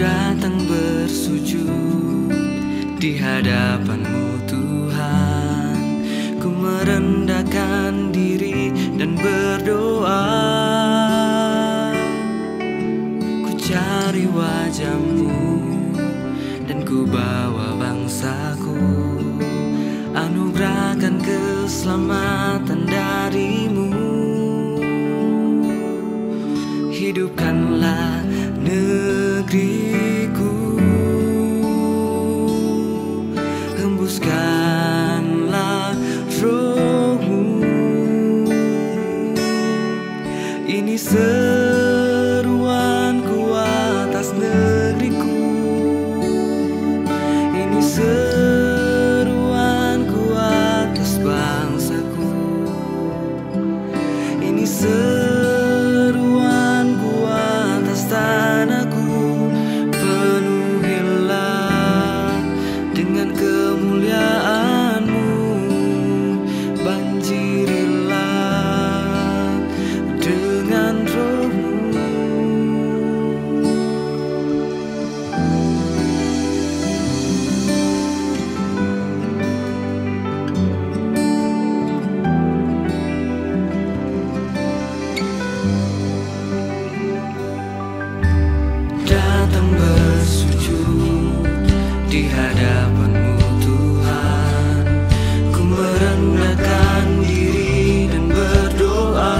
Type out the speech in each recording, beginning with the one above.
datang bersujud di hadapan-Mu Tuhan. Ku merendahkan diri dan berdoa. Ku cari wajah-Mu dan ku bawa bangsaku. Anugerahkan keselamatan dari-Mu. Hidupkanlah negeriku, hembuskanlah Roh-Mu. Ini seruanku atas negeriku. Ini seruanku atas bangsaku. Ini seruanku atas tanahku. Penuhilah dengan kemuliaan-Mu. Banjirilah dengan Roh-Mu. Datang bersujud di hadapan-Mu Tuhan. Ku merendahkan diri dan berdoa.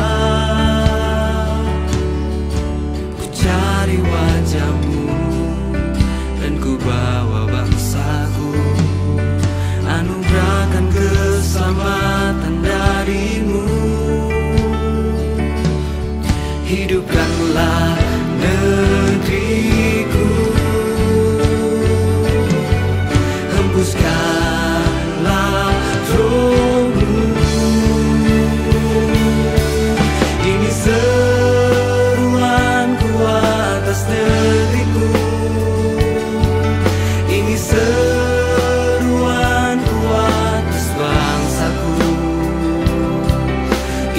Ku cari wajah-Mu dan ku bawa bangsaku. Anugerahkan keselamatan dari-Mu. Hidupkanlah negeriku, hembuskanlah Roh-Mu. Ini seruanku atas negeriku. Ini seruanku atas bangsaku.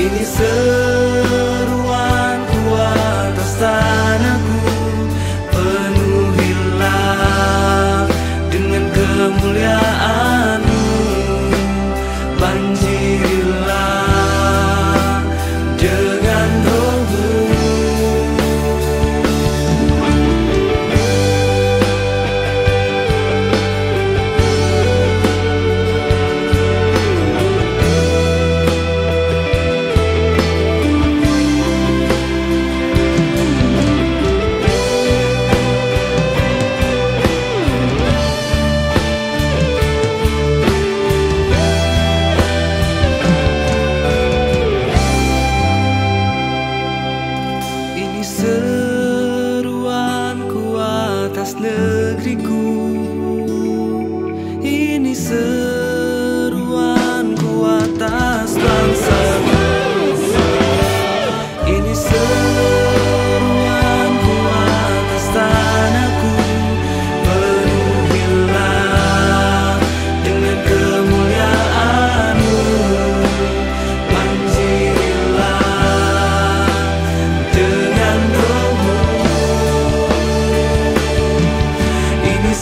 Ini seruanku atas tanahku. Penuhilah dengan kemuliaan-Mu. Banjirilah dengan Roh-Mu. Ini seruanku atas negeriku. Ini seruanku atas bangsaku. Ini seruanku atas tanahku. Penuhilah dengan kemuliaan-Mu. Banjirilah dengan Roh-Mu. Ini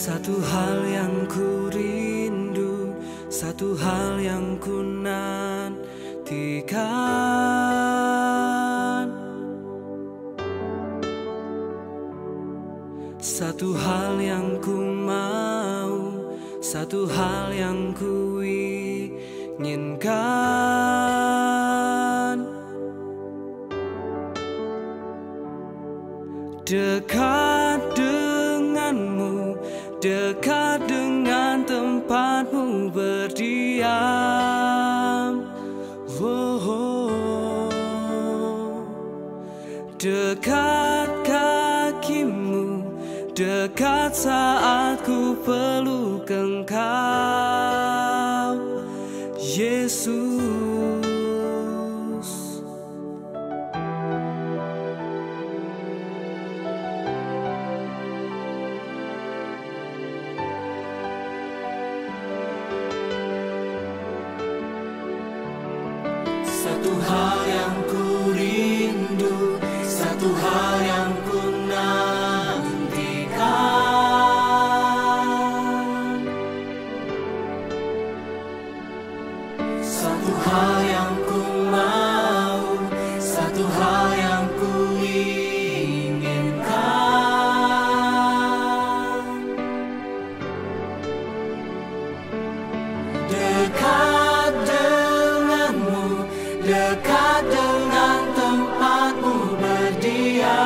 Satu hal yang ku rindu, satu hal yang ku nantikan, satu hal yang ku mau, satu hal yang ku inginkan. Dekat denganmu, dekat dengan tempatmu berdiam. Dekat kakimu, dekat saat ku peluk Engkau, Yesus. Satu hal yang ku rindu, satu hal yang ku nantikan, satu hal yang ku mau, satu hal yang ku inginkan. Dekat denganmu, dekat dengan tempatmu berdiam.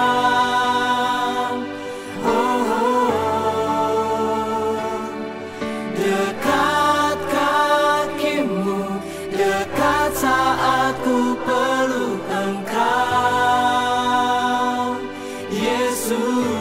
Dekat kakimu, dekat saat ku peluk Engkau, Yesus.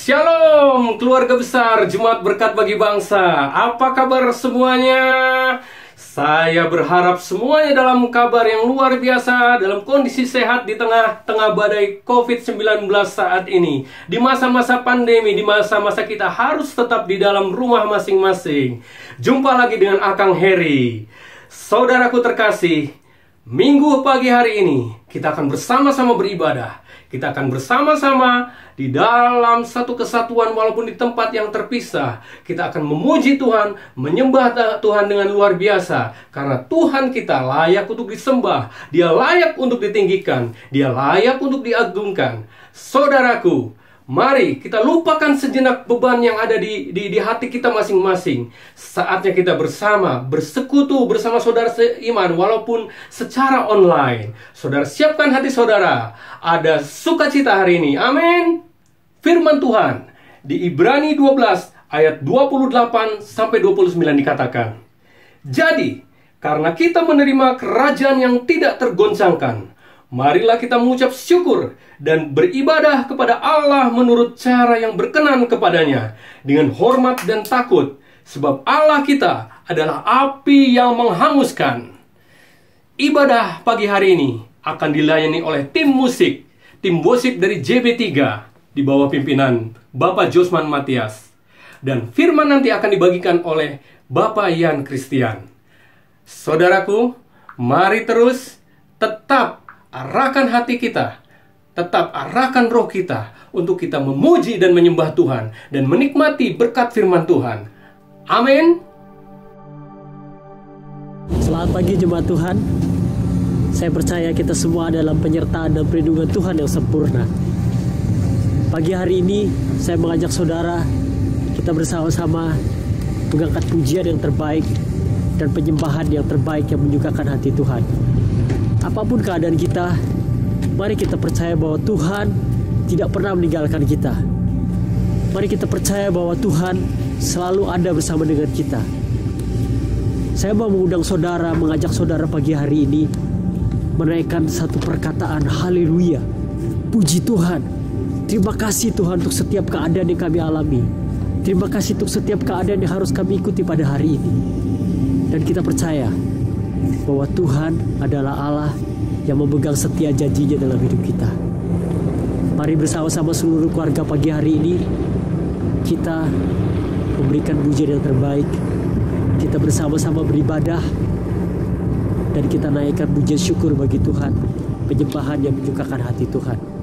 Shalom keluarga besar Jemaat Berkat Bagi Bangsa. Apa kabar semuanya? Saya berharap semuanya dalam kabar yang luar biasa, dalam kondisi sehat di tengah-tengah badai COVID-19 saat ini. Di masa-masa pandemi, di masa-masa kita harus tetap di dalam rumah masing-masing. Jumpa lagi dengan Akang Heri. Saudaraku terkasih, Minggu pagi hari ini kita akan bersama-sama beribadah. Kita akan bersama-sama di dalam satu kesatuan walaupun di tempat yang terpisah. Kita akan memuji Tuhan, menyembah Tuhan dengan luar biasa. Karena Tuhan kita layak untuk disembah. Dia layak untuk ditinggikan. Dia layak untuk diagungkan. Saudaraku, mari kita lupakan sejenak beban yang ada di hati kita masing-masing. Saatnya kita bersekutu bersama saudara seiman walaupun secara online. Saudara siapkan hati saudara. Ada sukacita hari ini. Amin. Firman Tuhan di Ibrani 12 ayat 28 sampai 29 dikatakan, jadi, karena kita menerima kerajaan yang tidak tergoncangkan, marilah kita mengucap syukur dan beribadah kepada Allah menurut cara yang berkenan kepadanya, dengan hormat dan takut, sebab Allah kita adalah api yang menghanguskan. Ibadah pagi hari ini akan dilayani oleh tim musik, tim worship dari JB3 di bawah pimpinan Bapak Josman Matias. Dan firman nanti akan dibagikan oleh Bapak Ian Christian. Saudaraku, mari terus tetap arahkan hati kita, tetap arahkan roh kita untuk kita memuji dan menyembah Tuhan dan menikmati berkat firman Tuhan. Amin. Selamat pagi jemaat Tuhan. Saya percaya kita semua dalam penyertaan dan perlindungan Tuhan yang sempurna. Pagi hari ini saya mengajak saudara kita bersama-sama mengangkat pujian yang terbaik dan penyembahan yang terbaik yang menyukakan hati Tuhan. Apapun keadaan kita, mari kita percaya bahwa Tuhan tidak pernah meninggalkan kita. Mari kita percaya bahwa Tuhan selalu ada bersama dengan kita. Saya mau mengundang saudara, mengajak saudara pagi hari ini menaikkan satu perkataan haleluya. Puji Tuhan. Terima kasih Tuhan untuk setiap keadaan yang kami alami. Terima kasih untuk setiap keadaan yang harus kami ikuti pada hari ini. Dan kita percaya bahwa Tuhan adalah Allah yang memegang setia janjinya dalam hidup kita. Mari bersama-sama seluruh keluarga pagi hari ini kita memberikan pujian yang terbaik. Kita bersama-sama beribadah dan kita naikkan pujian syukur bagi Tuhan, penyembahan yang menyukakan hati Tuhan.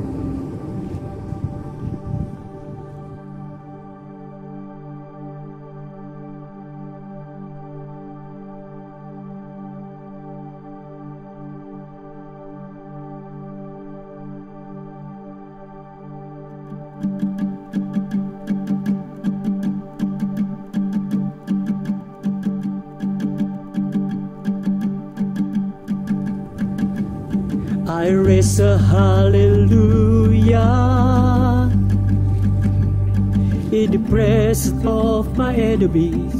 I raise a hallelujah in the presence of my enemies.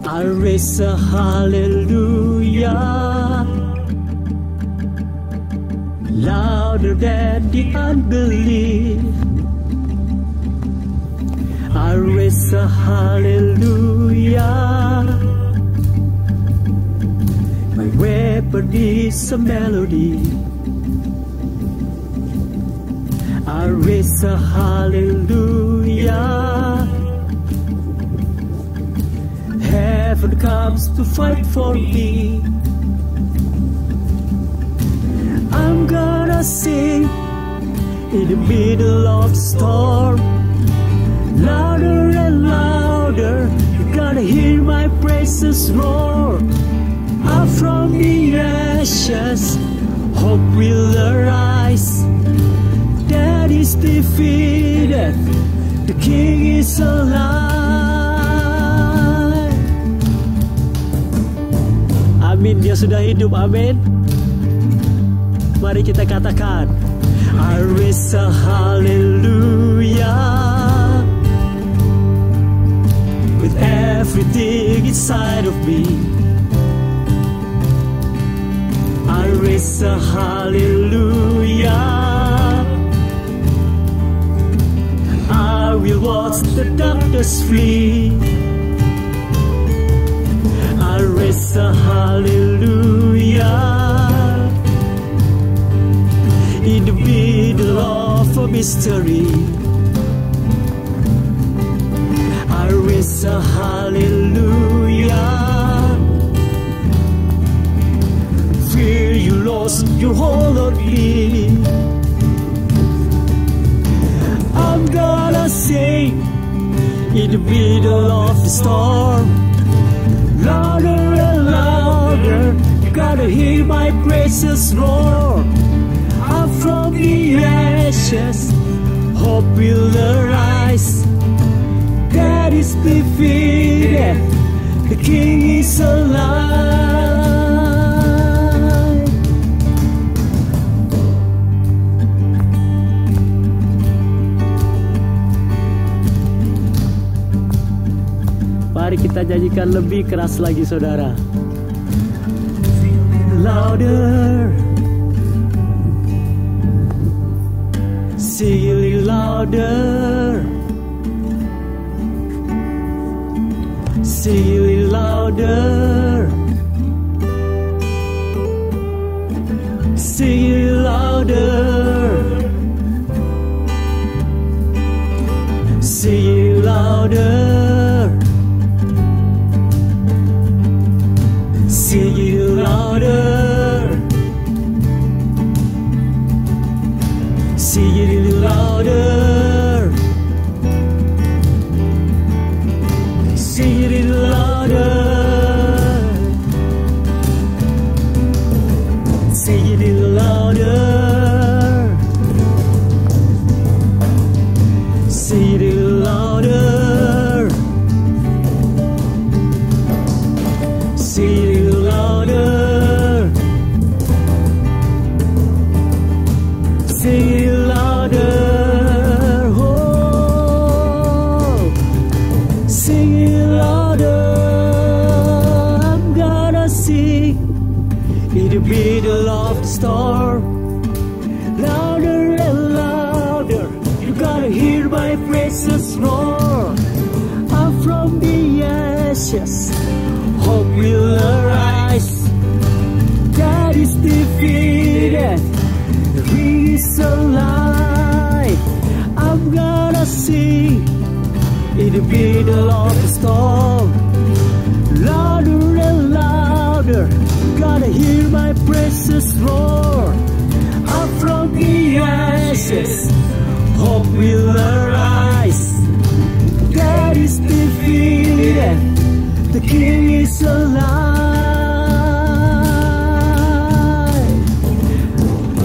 I raise a hallelujah louder than the unbelief. I raise a hallelujah. My weapon is a melody. I raise a hallelujah. Heaven comes to fight for me. I'm gonna sing in the middle of the storm. Louder and louder, you're gonna hear my praises roar. Up from the ashes, hope will arise. Death is defeated, the King is alive. Amin, dia sudah hidup, amin. Mari kita katakan, I raise a hallelujah with everything inside of me. I raise a hallelujah demons flee. I raise a hallelujah in the middle of a mystery. I raise a hallelujah. Fear you lost your hold on me. I'm gonna sing in the middle of the storm. Louder and louder, you gotta hear my praises roar. Up from the ashes, hope will arise. Death is defeated, the King is alive. Mari kita nyanyikan lebih keras lagi, saudara. Louder, sing it louder, sing it louder, sing it louder, sing it louder, sing it louder, sing it louder, sing it louder, sing it louder, sing it louder, sing it louder, sing it louder, oh, sing it louder. I'm gonna sing in the middle of the storm. Louder and louder, you gotta hear my praises roar. Up from the ashes, hope will arise. God is defeated, the King is alive. I'm gonna sing in the middle of the storm. Louder and louder, gotta hear my praises roar. Up from the ashes, hope will arise. God is defeated, the King is alive.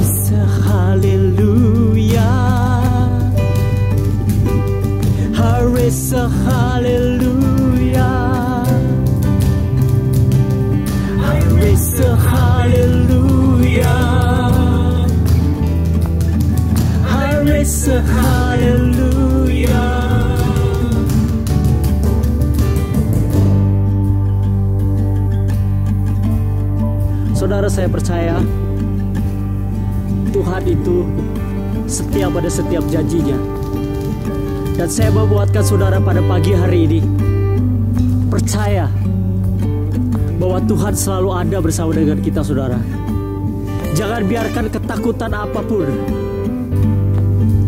It's a hallelujah. It's a hallelujah. It's a hallelujah. It's a hallelujah. Saudara, saya percaya Tuhan itu setia pada setiap janjinya. Dan saya membuatkan saudara pada pagi hari ini percaya bahwa Tuhan selalu ada bersama dengan kita, saudara. Jangan biarkan ketakutan apapun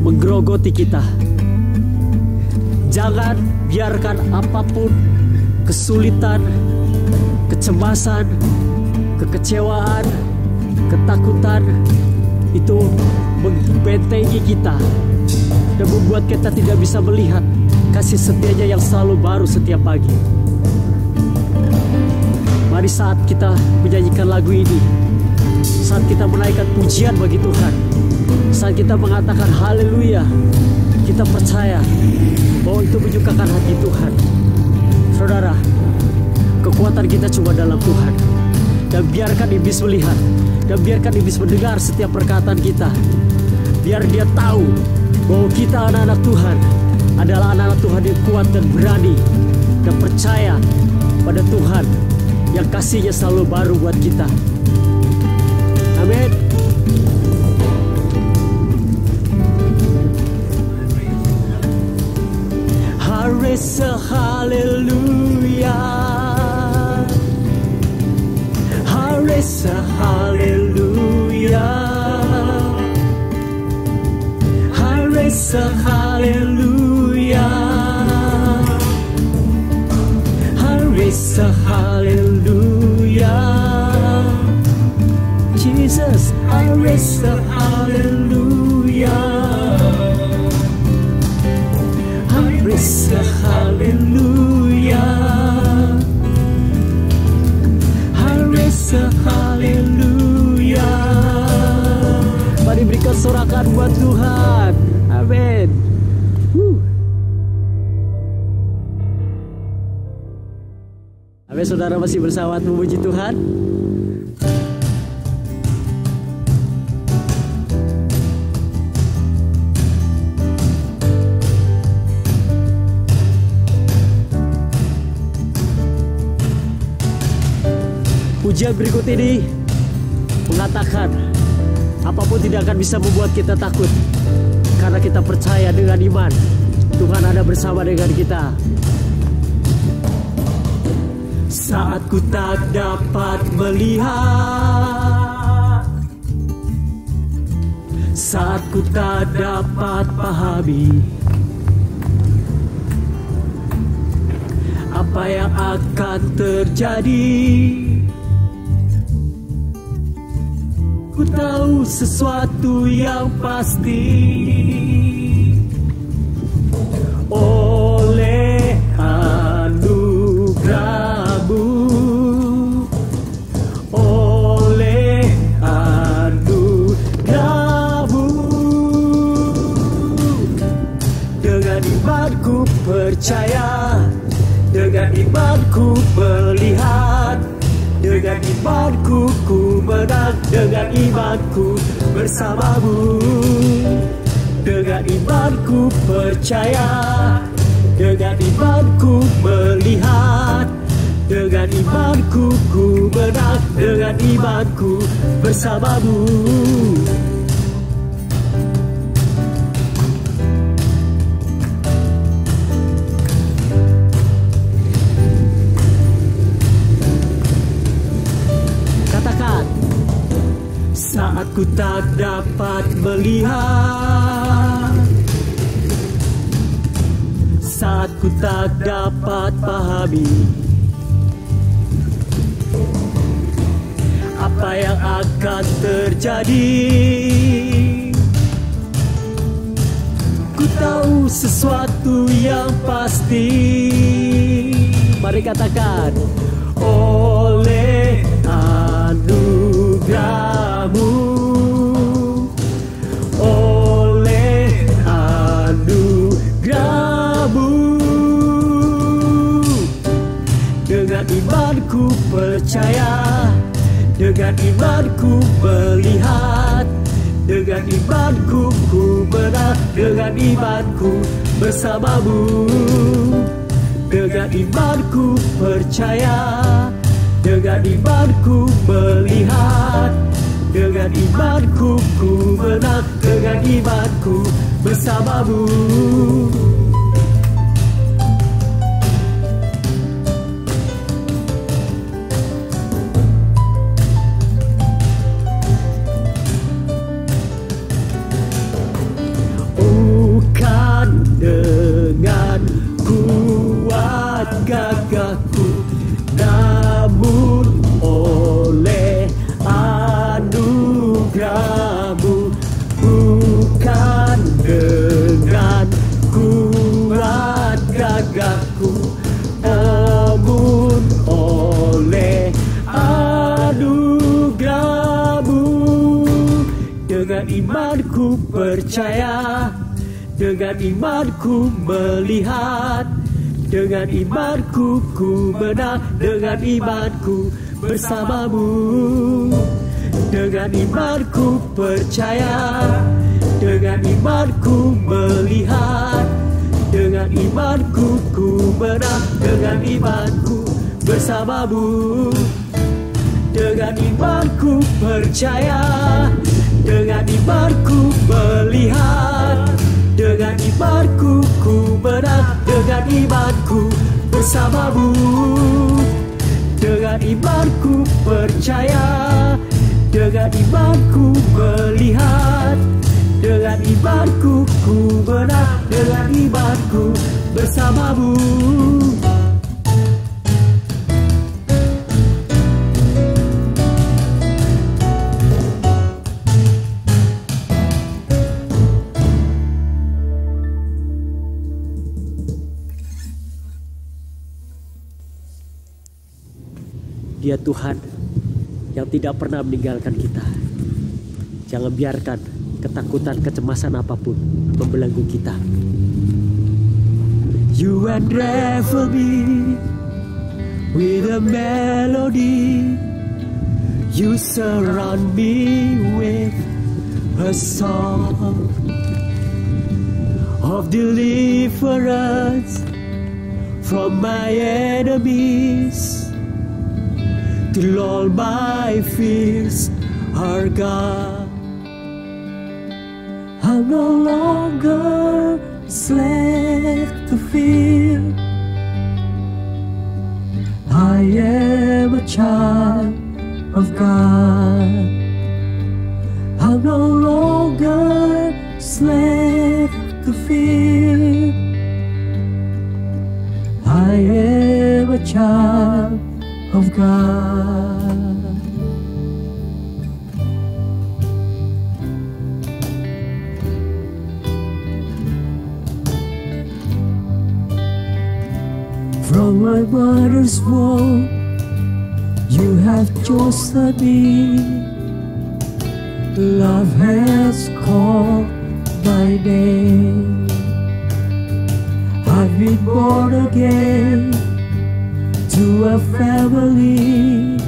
menggerogoti kita. Jangan biarkan apapun kesulitan, kecemasan, kekecewaan, ketakutan itu membentengi kita dan membuat kita tidak bisa melihat kasih setianya yang selalu baru setiap pagi. Mari saat kita menyanyikan lagu ini, saat kita menaikkan pujian bagi Tuhan, saat kita mengatakan haleluya, kita percaya bahwa itu menyukakan hati Tuhan. Saudara, kekuatan kita cuma dalam Tuhan. Dan biarkan iblis melihat, dan biarkan iblis mendengar setiap perkataan kita. Biar dia tahu bahwa kita anak-anak Tuhan adalah anak-anak Tuhan yang kuat dan berani, dan percaya pada Tuhan yang kasihnya selalu baru buat kita. Amin. I raise a raise a hallelujah. I raise a hallelujah. Jesus, I raise a hallelujah. I raise a hallelujah. I raise a hallelujah. Mari berikan sorakan buat Tuhan. Amin. Amin, saudara masih bersama memuji Tuhan. Pujian berikut ini mengatakan apapun tidak akan bisa membuat kita takut, karena kita percaya dengan iman Tuhan ada bersama dengan kita. Saat ku tak dapat melihat, saat ku tak dapat pahami apa yang akan terjadi, ku tahu sesuatu yang pasti. Oleh anugerah-Mu, oleh anugerah-Mu, dengan imanku percaya, dengan imanku melihat, dengan imanku ku menang, dengan imanku bersama-Mu. Dengan imanku percaya, dengan imanku melihat, dengan imanku ku menang, dengan imanku bersama-Mu. Saat ku tak dapat melihat, saat ku tak dapat pahami apa yang akan terjadi, ku tahu sesuatu yang pasti. Mari katakan, oleh anugerah-Mu, oleh anugerah-Mu, dengan imanku percaya, dengan imanku melihat, dengan imanku ku menang, dengan imanku bersama-Mu. Dengan imanku percaya, dengan imanku melihat, dengan imanku ku menang, dengan imanku bersama-Mu. Bukan dengan kuat gagahku, namun oleh anugerah-Mu. Bukan dengan kuat gagahku, namun oleh anugerah-Mu. Dengan imanku percaya, dengan imanku melihat, dengan imanku ku menang, dengan imanku bersama-Mu. Dengan imanku percaya, dengan imanku melihat, dengan imanku ku menang, dengan imanku bersama-Mu. Dengan imanku percaya, dengan imanku melihat, dengan imanku ku menang, dengan imanku bersama-Mu. Dengan imanku percaya, dengan imanku melihat, dengan imanku Ku menang dengan imanku bersamamu. Dia Tuhan yang tidak pernah meninggalkan kita. Jangan biarkan ketakutan, kecemasan apapun membelenggu kita. You unravel me with a melody. You surround me with a song of deliverance from my enemies. Till all my fears are gone. I'm no longer slave to fear. I am a child of God. I'm no longer slave to fear. I am a child of God. From my mother's womb, you have chosen me. Love has called my name. I've been born again to a family.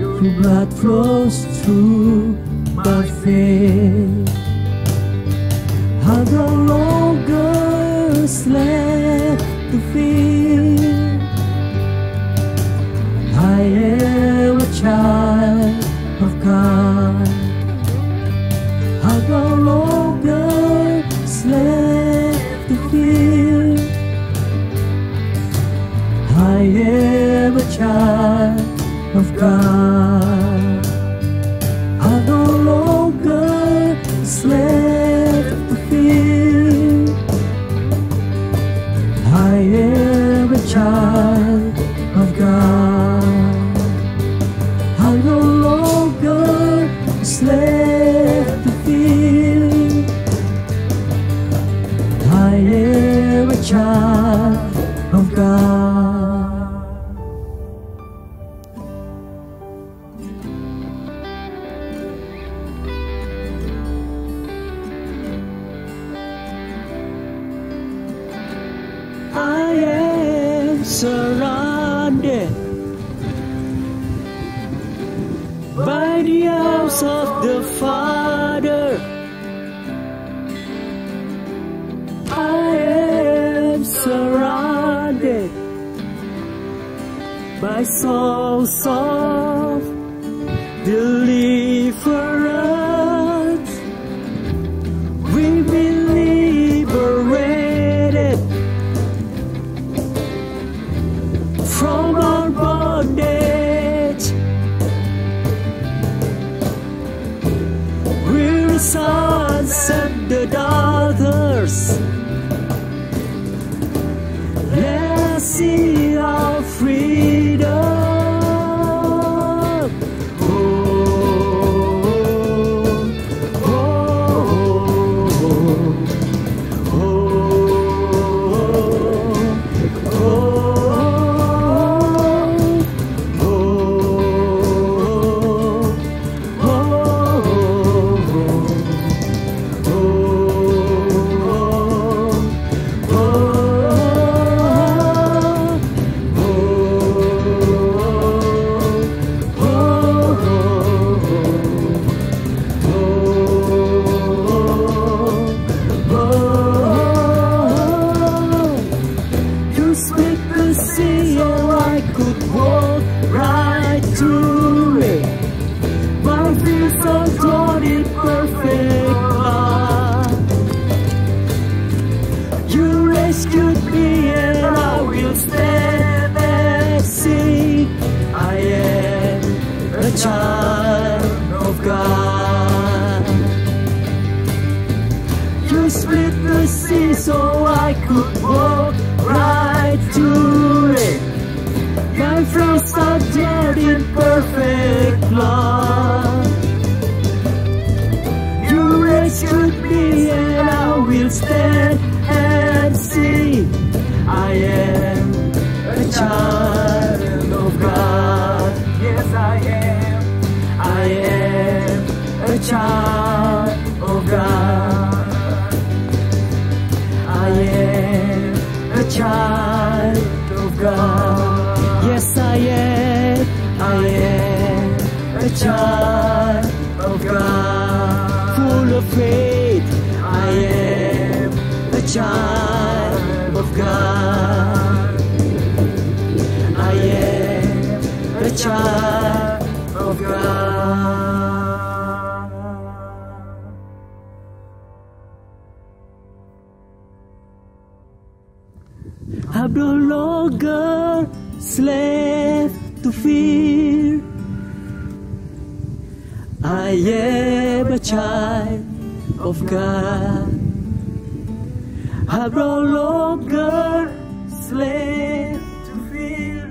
Your blood flows through my veins. I'm no longer a slave to fear. I am a child of God. I'm no longer a slave to fear. I am a child of God. I'm no longer a slave to fear. I am a child of God. I'm no longer a slave to fear. I am a child of God. I am surrounded by the arms of the Father. I am surrounded by songs of deliverance. We've been liberated from our bondage. We're the sons and the daughters. Let's see our freedom. so I could walk right through it. My friends are dead in perfect love. You rescued me and I will stand and see. I am a child of God. Yes, I am. I am a child of God. I am a child of God. Yes, I am. I am a child of God. Full of faith, I am a child of God. I am a child of God. I'm no longer slave to fear. I am a child of God. I'm no longer slave to fear.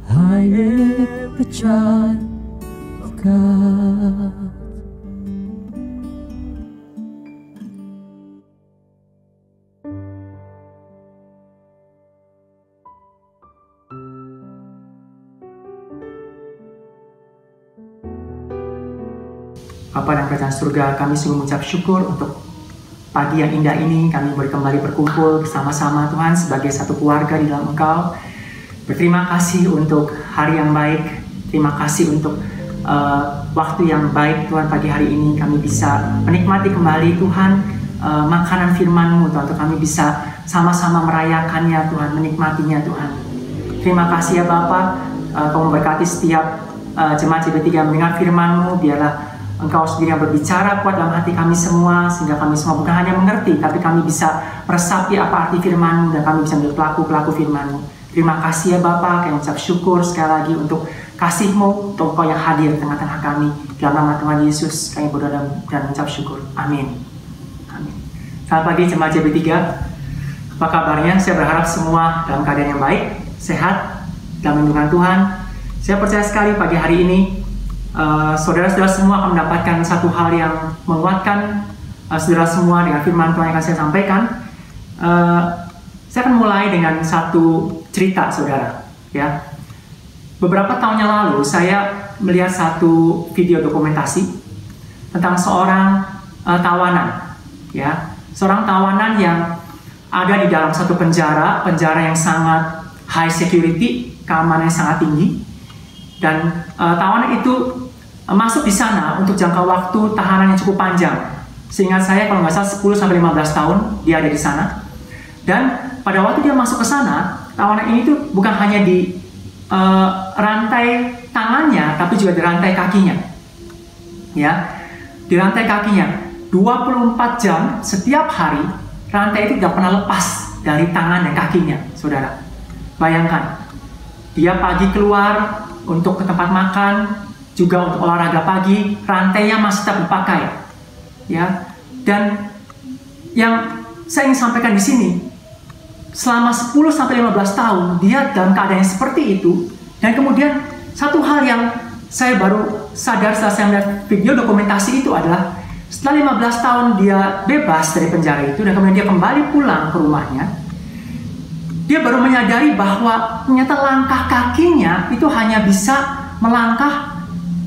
I am a child of God. Bapa dan Kerajaan Surga, kami sungguh mengucap syukur untuk pagi yang indah ini. Kami boleh kembali berkumpul bersama-sama Tuhan sebagai satu keluarga di dalam Engkau. Berterima kasih untuk hari yang baik. Terima kasih untuk waktu yang baik Tuhan. Pagi hari ini kami bisa menikmati kembali Tuhan makanan firman-Mu Tuhan. Untuk kami bisa sama-sama merayakannya Tuhan, menikmatinya Tuhan. Terima kasih ya Bapa. Kau memberkati setiap jemaat JB3 yang mendengar firman-Mu. Biarlah Engkau sendiri yang berbicara kuat dalam hati kami semua, sehingga kami semua bukan hanya mengerti, tapi kami bisa meresapi apa arti firman-Mu, dan kami bisa menjadi pelaku-pelaku firman-Mu. Terima kasih ya Bapa, kami ucap syukur sekali lagi untuk kasih-Mu, untuk Engkau yang hadir di tengah-tengah kami. Dalam nama Tuhan Yesus, kami berdoa dan mengucap syukur. Amin. Amin. Selamat pagi jemaat JB3. Apa kabarnya? Saya berharap semua dalam keadaan yang baik, sehat, dalam lindungan Tuhan. Saya percaya sekali pagi hari ini saudara-saudara semua akan mendapatkan satu hal yang menguatkan saudara semua dengan firman Tuhan yang akan saya sampaikan. Saya akan mulai dengan satu cerita saudara. Ya, beberapa tahun yang lalu saya melihat satu video dokumentasi tentang seorang tawanan. Ya, seorang tawanan yang ada di dalam satu penjara yang sangat high security, keamanan yang sangat tinggi, dan tawanan itu masuk di sana untuk jangka waktu tahanan yang cukup panjang. Seingat saya kalau nggak salah 10-15 tahun dia ada di sana. Dan pada waktu dia masuk ke sana, tawanan ini tuh bukan hanya di rantai tangannya, tapi juga di rantai kakinya. Ya, di rantai kakinya 24 jam setiap hari, rantai itu tidak pernah lepas dari tangan dan kakinya, saudara. Bayangkan, dia pagi keluar untuk ke tempat makan, juga untuk olahraga pagi, rantainya masih tetap dipakai, ya. Dan yang saya ingin sampaikan di sini, selama 10-15 tahun dia dalam keadaan yang seperti itu, dan kemudian satu hal yang saya baru sadar setelah saya melihat video dokumentasi itu adalah setelah 15 tahun dia bebas dari penjara itu dan kemudian dia kembali pulang ke rumahnya, dia baru menyadari bahwa ternyata langkah kakinya itu hanya bisa melangkah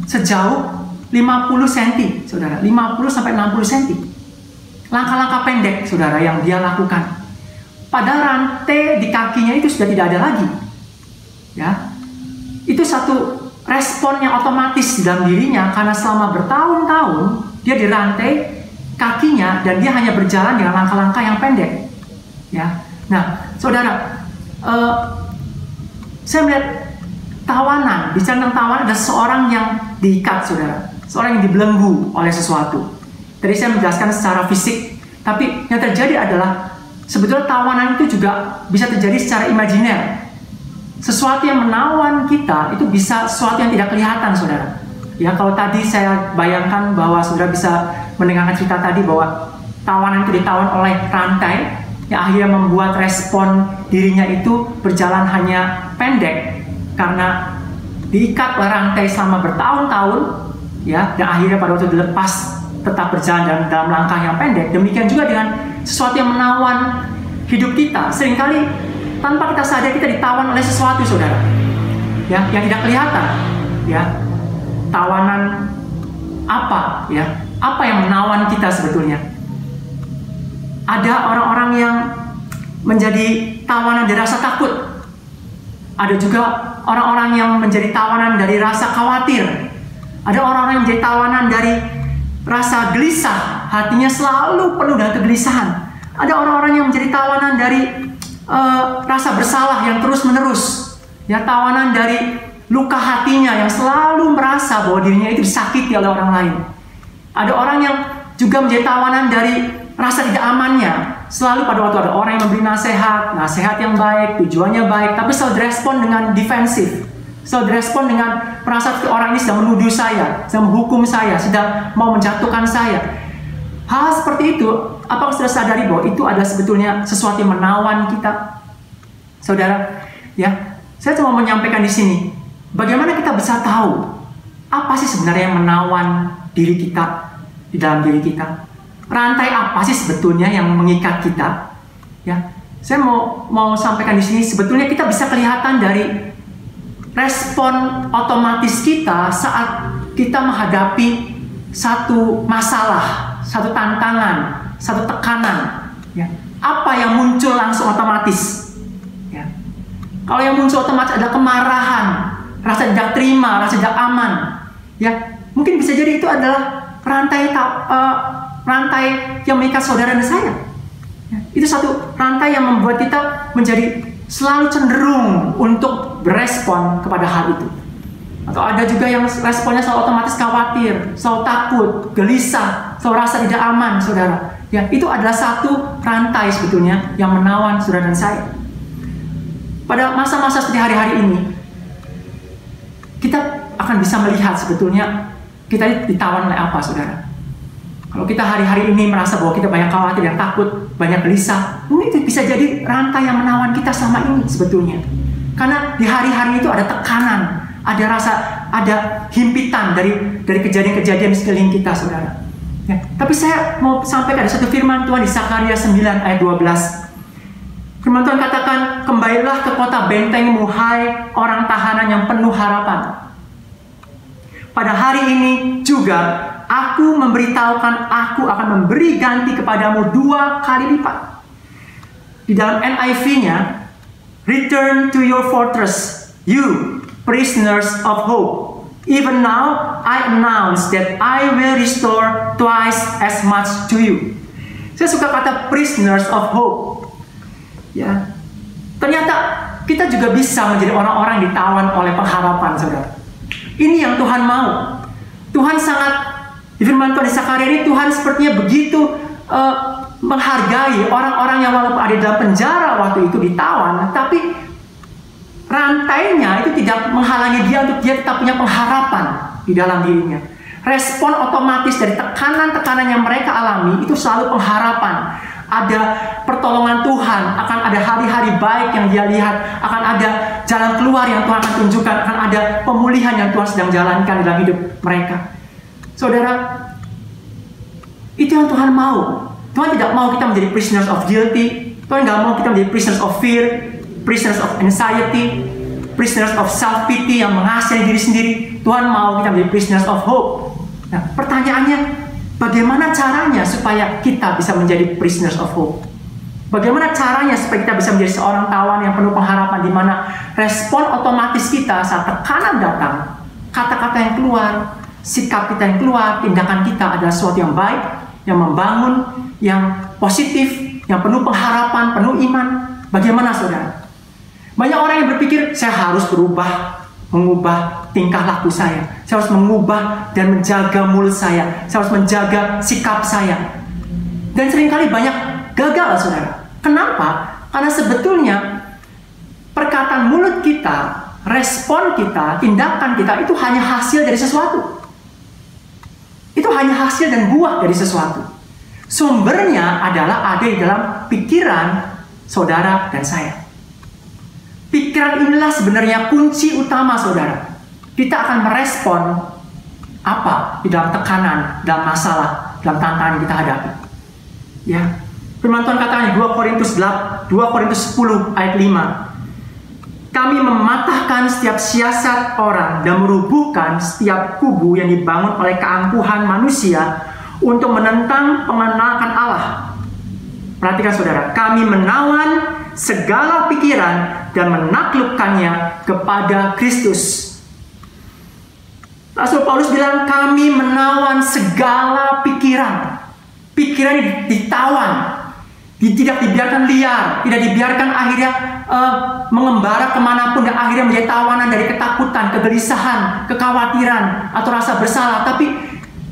sejauh 50 cm, saudara, 50-60 cm. Langkah-langkah pendek, saudara, yang dia lakukan. Padahal rantai di kakinya itu sudah tidak ada lagi. Ya, itu satu respon yang otomatis dalam dirinya karena selama bertahun-tahun dia dirantai kakinya dan dia hanya berjalan dengan langkah-langkah yang pendek. Ya, nah, saudara, saya melihat tawanan, bicara tentang tawanan ada seorang yang diikat, saudara, seorang yang dibelenggu oleh sesuatu. Tadi saya menjelaskan secara fisik, tapi yang terjadi adalah sebetulnya tawanan itu juga bisa terjadi secara imajiner. Sesuatu yang menawan kita itu bisa sesuatu yang tidak kelihatan, saudara. Ya, kalau tadi saya bayangkan bahwa saudara bisa mendengarkan cerita tadi bahwa tawanan itu ditawan oleh rantai, yang akhirnya membuat respon dirinya itu berjalan hanya pendek karena diikat oleh rantai selama bertahun-tahun, ya, dan akhirnya pada waktu dilepas tetap berjalan dalam langkah yang pendek. Demikian juga dengan sesuatu yang menawan hidup kita. Seringkali tanpa kita sadar kita ditawan oleh sesuatu, saudara, ya, yang tidak kelihatan, ya. Tawanan apa, ya? Apa yang menawan kita sebetulnya? Ada orang-orang yang menjadi tawanan dari rasa takut. Ada juga orang-orang yang menjadi tawanan dari rasa khawatir. Ada orang-orang yang menjadi tawanan dari rasa gelisah, hatinya selalu penuh dengan kegelisahan. Ada orang-orang yang menjadi tawanan dari rasa bersalah yang terus-menerus, ya, tawanan dari luka hatinya yang selalu merasa bahwa dirinya itu disakiti oleh orang lain. Ada orang yang juga menjadi tawanan dari rasa tidak amannya. Selalu pada waktu ada orang yang memberi nasihat yang baik, tujuannya baik, tapi selalu direspon dengan defensif. Selalu direspon dengan merasa orang ini sedang menuduh saya, sedang menghukum saya, sedang mau menjatuhkan saya. Hal seperti itu, apakah sudah sadari bahwa itu ada sebetulnya sesuatu yang menawan kita? Saudara, ya, saya cuma menyampaikan di sini, bagaimana kita bisa tahu apa sih sebenarnya yang menawan diri kita, di dalam diri kita? Rantai apa sih sebetulnya yang mengikat kita? Ya, saya mau sampaikan di sini, sebetulnya kita bisa kelihatan dari respon otomatis kita saat kita menghadapi satu masalah, satu tantangan, satu tekanan. Ya, apa yang muncul langsung otomatis? Ya, kalau yang muncul otomatis ada kemarahan, rasa tidak terima, rasa tidak aman. Ya, mungkin bisa jadi itu adalah rantai yang mengikat saudara dan saya. Ya, itu satu rantai yang membuat kita menjadi selalu cenderung untuk berespon kepada hal itu. Atau ada juga yang responnya selalu otomatis khawatir, selalu takut, gelisah, selalu rasa tidak aman, saudara. Ya, itu adalah satu rantai sebetulnya yang menawan saudara dan saya. Pada masa-masa seperti hari-hari ini, kita akan bisa melihat sebetulnya kita ditawan oleh apa, saudara. Kalau kita hari-hari ini merasa bahwa kita banyak khawatir dan takut, banyak gelisah, mungkin itu bisa jadi rantai yang menawan kita selama ini sebetulnya. Karena di hari-hari itu ada tekanan, ada himpitan dari kejadian-kejadian di sekeliling kita, saudara. Ya, tapi saya mau sampaikan ada satu firman Tuhan di Sakaria 9 ayat 12. Firman Tuhan katakan, kembalilah ke kota bentengmu, hai orang tahanan yang penuh harapan. Pada hari ini juga aku memberitahukan, aku akan memberi ganti kepadamu 2 kali lipat. Di dalam NIV-nya, return to your fortress, you prisoners of hope. Even now, I announce that I will restore twice as much to you. Saya suka kata prisoners of hope. Ya, ternyata kita juga bisa menjadi orang-orang yang ditawan oleh pengharapan, saudara. Ini yang Tuhan mau. Tuhan sangat, di firman Tuhan di Sakaria ini, Tuhan sepertinya begitu menghargai orang-orang yang walaupun ada dalam penjara waktu itu ditawan, tapi rantainya itu tidak menghalangi dia untuk dia tetap punya pengharapan di dalam dirinya. Respon otomatis dari tekanan-tekanan yang mereka alami itu selalu pengharapan. Ada pertolongan Tuhan, akan ada hari-hari baik yang dia lihat, akan ada jalan keluar yang Tuhan akan tunjukkan, akan ada pemulihan yang Tuhan sedang jalankan dalam hidup mereka. Saudara, itu yang Tuhan mau. Tuhan tidak mau kita menjadi prisoners of guilty. Tuhan tidak mau kita menjadi prisoners of fear, prisoners of anxiety, prisoners of self-pity yang mengasihani diri sendiri. Tuhan mau kita menjadi prisoners of hope. Nah, pertanyaannya, bagaimana caranya supaya kita bisa menjadi prisoners of hope? Bagaimana caranya supaya kita bisa menjadi seorang tawan yang penuh pengharapan, di mana respon otomatis kita saat tekanan datang, kata-kata yang keluar, sikap kita yang keluar, tindakan kita adalah sesuatu yang baik, yang membangun, yang positif, yang penuh pengharapan, penuh iman. Bagaimana, saudara? Banyak orang yang berpikir, saya harus berubah, mengubah tingkah laku saya harus mengubah dan menjaga mulut saya harus menjaga sikap saya. Dan seringkali banyak gagal, saudara. Kenapa? Karena sebetulnya perkataan mulut kita, respon kita, tindakan kita itu hanya hasil dari sesuatu. Itu hanya hasil dan buah dari sesuatu. Sumbernya adalah ada di dalam pikiran saudara dan saya. Pikiran inilah sebenarnya kunci utama saudara. Kita akan merespon apa di dalam tekanan, dalam masalah, dalam tantangan yang kita hadapi. Ya, firman Tuhan katakan 2 Korintus 10 ayat 5. Kami mematahkan setiap siasat orang dan merubuhkan setiap kubu yang dibangun oleh keangkuhan manusia untuk menentang pengenalan Allah. Perhatikan saudara, kami menawan segala pikiran dan menaklukkannya kepada Kristus. Rasul Paulus bilang kami menawan segala pikiran. Pikiran ditawan, tidak dibiarkan liar, tidak dibiarkan akhirnya mengembara kemanapun dan akhirnya menjadi tawanan dari ketakutan, kegelisahan, kekhawatiran atau rasa bersalah. Tapi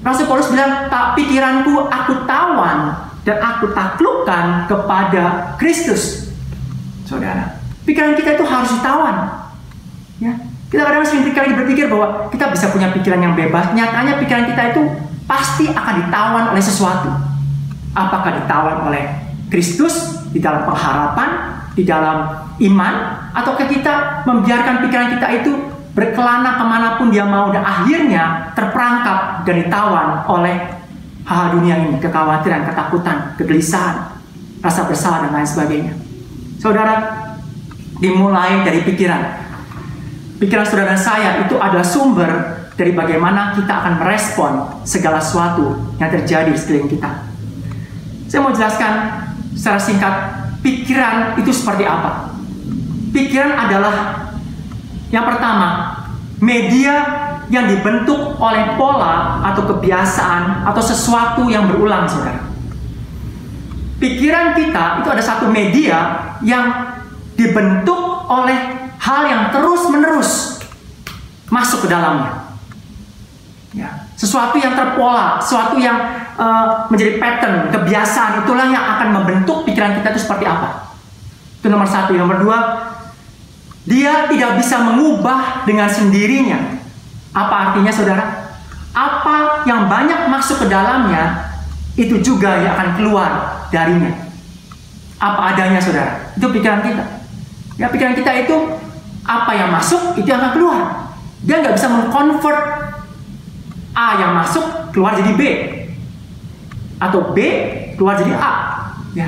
Rasul Paulus bilang, pikiranku aku tawan dan aku taklukkan kepada Kristus. Saudara, pikiran kita itu harus ditawan. Ya, kita kadang-kadang sering berpikir bahwa kita bisa punya pikiran yang bebas. Nyatanya pikiran kita itu pasti akan ditawan oleh sesuatu. Apakah ditawan oleh Kristus di dalam pengharapan, di dalam iman, ataukah kita membiarkan pikiran kita itu berkelana kemanapun dia mau dan akhirnya terperangkap dan ditawan oleh hal dunia ini, kekhawatiran, ketakutan, kegelisahan, rasa bersalah dan lain sebagainya. Saudara, dimulai dari pikiran. Pikiran saudara dan saya itu adalah sumber dari bagaimana kita akan merespon segala sesuatu yang terjadi di sekeliling kita. Saya mau jelaskan secara singkat, pikiran itu seperti apa. Pikiran adalah yang pertama, media yang dibentuk oleh pola atau kebiasaan atau sesuatu yang berulang, saudara. Pikiran kita itu ada satu media yang dibentuk oleh hal yang terus-menerus masuk ke dalamnya. Ya, sesuatu yang terpola, sesuatu yang menjadi pattern, kebiasaan, itulah yang akan membentuk pikiran kita itu seperti apa. Itu nomor satu. Nomor dua, dia tidak bisa mengubah dengan sendirinya. Apa artinya, saudara? Apa yang banyak masuk ke dalamnya, itu juga yang akan keluar darinya. Apa adanya, saudara. Itu pikiran kita. Ya, pikiran kita itu, apa yang masuk, itu yang akan keluar. Dia nggak bisa mengkonvert A yang masuk, keluar jadi B. Atau B, keluar jadi A. Ya.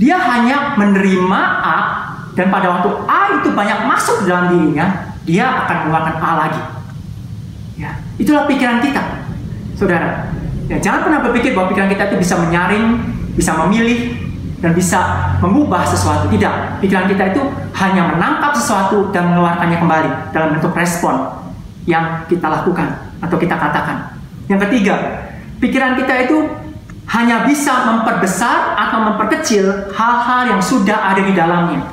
Dia hanya menerima A, dan pada waktu A itu banyak masuk dalam dirinya, dia akan mengeluarkan A lagi. Ya, itulah pikiran kita, saudara. Ya, jangan pernah berpikir bahwa pikiran kita itu bisa menyaring, bisa memilih, dan bisa mengubah sesuatu. Tidak, pikiran kita itu hanya menangkap sesuatu dan mengeluarkannya kembali dalam bentuk respon yang kita lakukan atau kita katakan. Yang ketiga, pikiran kita itu hanya bisa memperbesar atau memperkecil hal-hal yang sudah ada di dalamnya.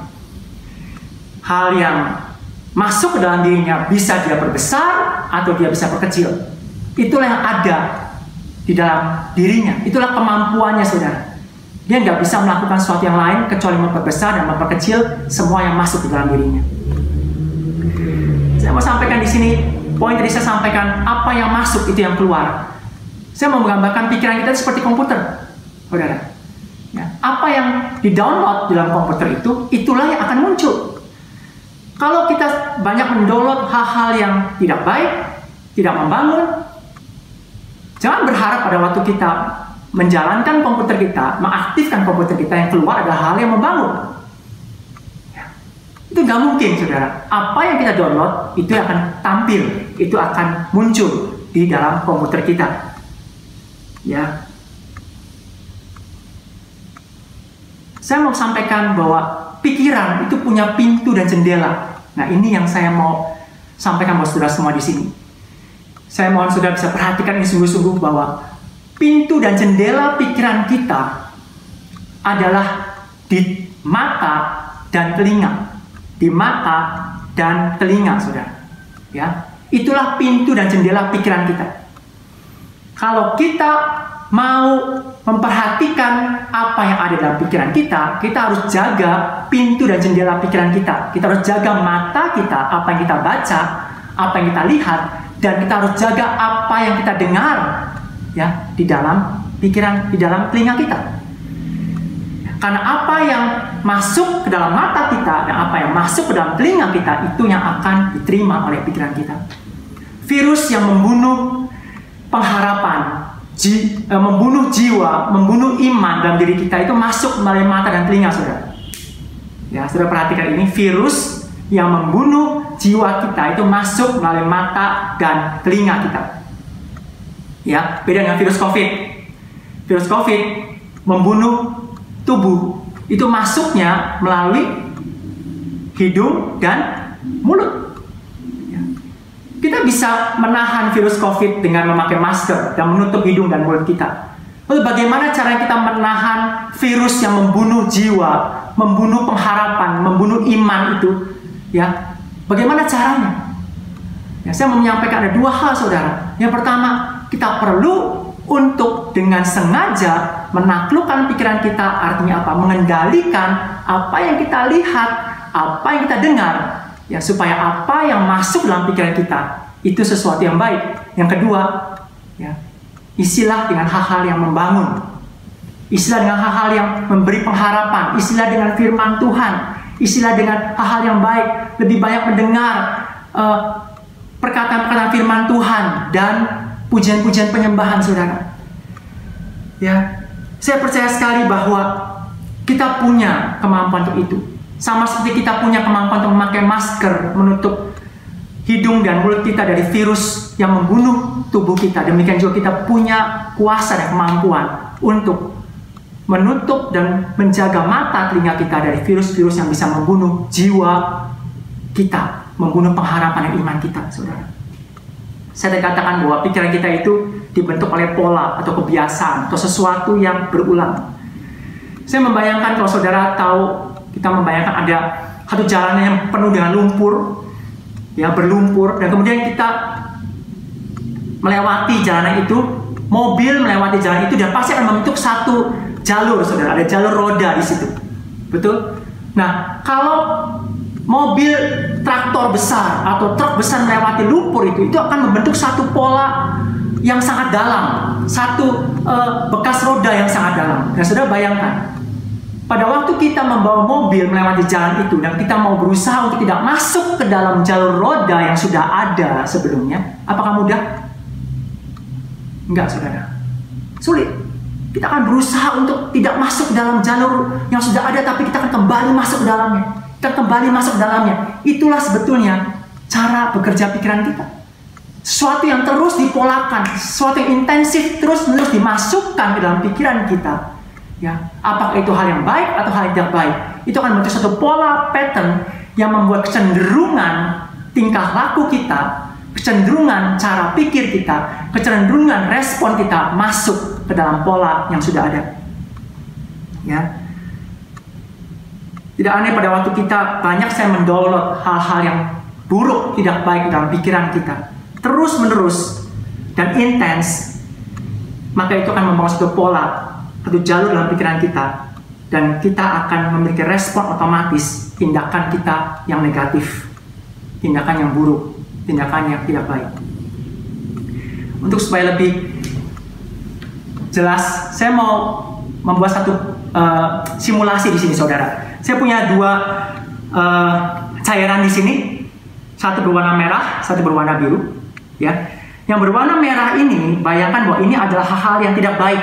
Hal yang masuk ke dalam dirinya bisa dia perbesar atau dia bisa perkecil. Itulah yang ada di dalam dirinya. Itulah kemampuannya, saudara. Dia nggak bisa melakukan sesuatu yang lain kecuali memperbesar dan memperkecil semua yang masuk di dalam dirinya. Saya mau sampaikan di sini, poin tadi saya sampaikan, apa yang masuk itu yang keluar. Saya mau menggambarkan pikiran kita seperti komputer, saudara. Ya, apa yang di-download di dalam komputer itu, itulah yang akan muncul. Kalau kita banyak mendownload hal-hal yang tidak baik, tidak membangun, jangan berharap pada waktu kita menjalankan komputer kita, mengaktifkan komputer kita, yang keluar adalah hal yang membangun. Ya, itu nggak mungkin, saudara. Apa yang kita download, itu akan tampil, itu akan muncul di dalam komputer kita. Ya, saya mau sampaikan bahwa pikiran itu punya pintu dan jendela. Nah, ini yang saya mau sampaikan buat saudara semua di sini. Saya mohon saudara bisa perhatikan ini sungguh-sungguh bahwa pintu dan jendela pikiran kita adalah di mata dan telinga. Di mata dan telinga, saudara. Ya, itulah pintu dan jendela pikiran kita. Kalau kita mau memperhatikan apa yang ada dalam pikiran kita, kita harus jaga pintu dan jendela pikiran kita. Kita harus jaga mata kita, apa yang kita baca, apa yang kita lihat, dan kita harus jaga apa yang kita dengar, ya, di dalam pikiran, di dalam telinga kita. Karena apa yang masuk ke dalam mata kita dan apa yang masuk ke dalam telinga kita, itu yang akan diterima oleh pikiran kita. Virus yang membunuh pengharapan, membunuh jiwa, membunuh iman dalam diri kita itu masuk melalui mata dan telinga, saudara. Ya, saudara perhatikan ini, virus yang membunuh jiwa kita itu masuk melalui mata dan telinga kita. Ya, beda dengan virus COVID. Virus COVID membunuh tubuh, itu masuknya melalui hidung dan mulut. Ya. Kita bisa menahan virus COVID dengan memakai masker dan menutup hidung dan mulut kita. Lalu bagaimana cara kita menahan virus yang membunuh jiwa, membunuh pengharapan, membunuh iman itu? Ya, bagaimana caranya? Ya, saya mau menyampaikan ada dua hal, saudara. Yang pertama, kita perlu untuk dengan sengaja menaklukkan pikiran kita. Artinya apa? Mengendalikan apa yang kita lihat, apa yang kita dengar, ya, supaya apa yang masuk dalam pikiran kita itu sesuatu yang baik. Yang kedua, ya, isilah dengan hal-hal yang membangun, isilah dengan hal-hal yang memberi pengharapan, isilah dengan firman Tuhan, isilah dengan hal-hal yang baik. Lebih banyak mendengar perkataan-perkataan firman Tuhan dan pujian-pujian penyembahan, saudara. Ya, saya percaya sekali bahwa kita punya kemampuan untuk itu. Sama seperti kita punya kemampuan untuk memakai masker, menutup hidung dan mulut kita dari virus yang membunuh tubuh kita. Demikian juga kita punya kuasa dan kemampuan untuk menutup dan menjaga mata telinga kita dari virus-virus yang bisa membunuh jiwa kita, membunuh pengharapan dan iman kita, saudara. Saya katakan bahwa pikiran kita itu dibentuk oleh pola atau kebiasaan atau sesuatu yang berulang. Saya membayangkan, kalau saudara tahu, kita membayangkan ada satu jalan yang penuh dengan lumpur, ya, berlumpur, dan kemudian kita melewati jalanan itu, mobil melewati jalan itu, dan pasti akan membentuk satu jalur, saudara. Ada jalur roda di situ, betul? Nah, kalau mobil traktor besar atau truk besar melewati lumpur itu akan membentuk satu pola yang sangat dalam, satu bekas roda yang sangat dalam. Dan saudara bayangkan, pada waktu kita membawa mobil melewati jalan itu dan kita mau berusaha untuk tidak masuk ke dalam jalur roda yang sudah ada sebelumnya, apakah mudah? Enggak, saudara. Sulit. Kita akan berusaha untuk tidak masuk ke dalam jalur yang sudah ada, tapi kita akan kembali masuk ke dalamnya. Kita kembali masuk ke dalamnya. Itulah sebetulnya cara bekerja pikiran kita. Sesuatu yang terus dipolakan, sesuatu yang intensif terus-menerus dimasukkan ke dalam pikiran kita. Ya, apakah itu hal yang baik atau hal yang tidak baik? Itu akan membentuk satu pola pattern yang membuat kecenderungan tingkah laku kita, kecenderungan cara pikir kita, kecenderungan respon kita masuk ke dalam pola yang sudah ada. Ya. Tidak aneh pada waktu kita banyak saya mendownload hal-hal yang buruk, tidak baik dalam pikiran kita, terus-menerus dan intens, maka itu akan membangun satu pola, satu jalur dalam pikiran kita, dan kita akan memiliki respon otomatis tindakan kita yang negatif, tindakan yang buruk, tindakan yang tidak baik. Untuk supaya lebih jelas, saya mau membuat satu simulasi di sini, saudara. Saya punya dua cairan di sini, satu berwarna merah, satu berwarna biru. Ya, yang berwarna merah ini, bayangkan bahwa ini adalah hal-hal yang tidak baik.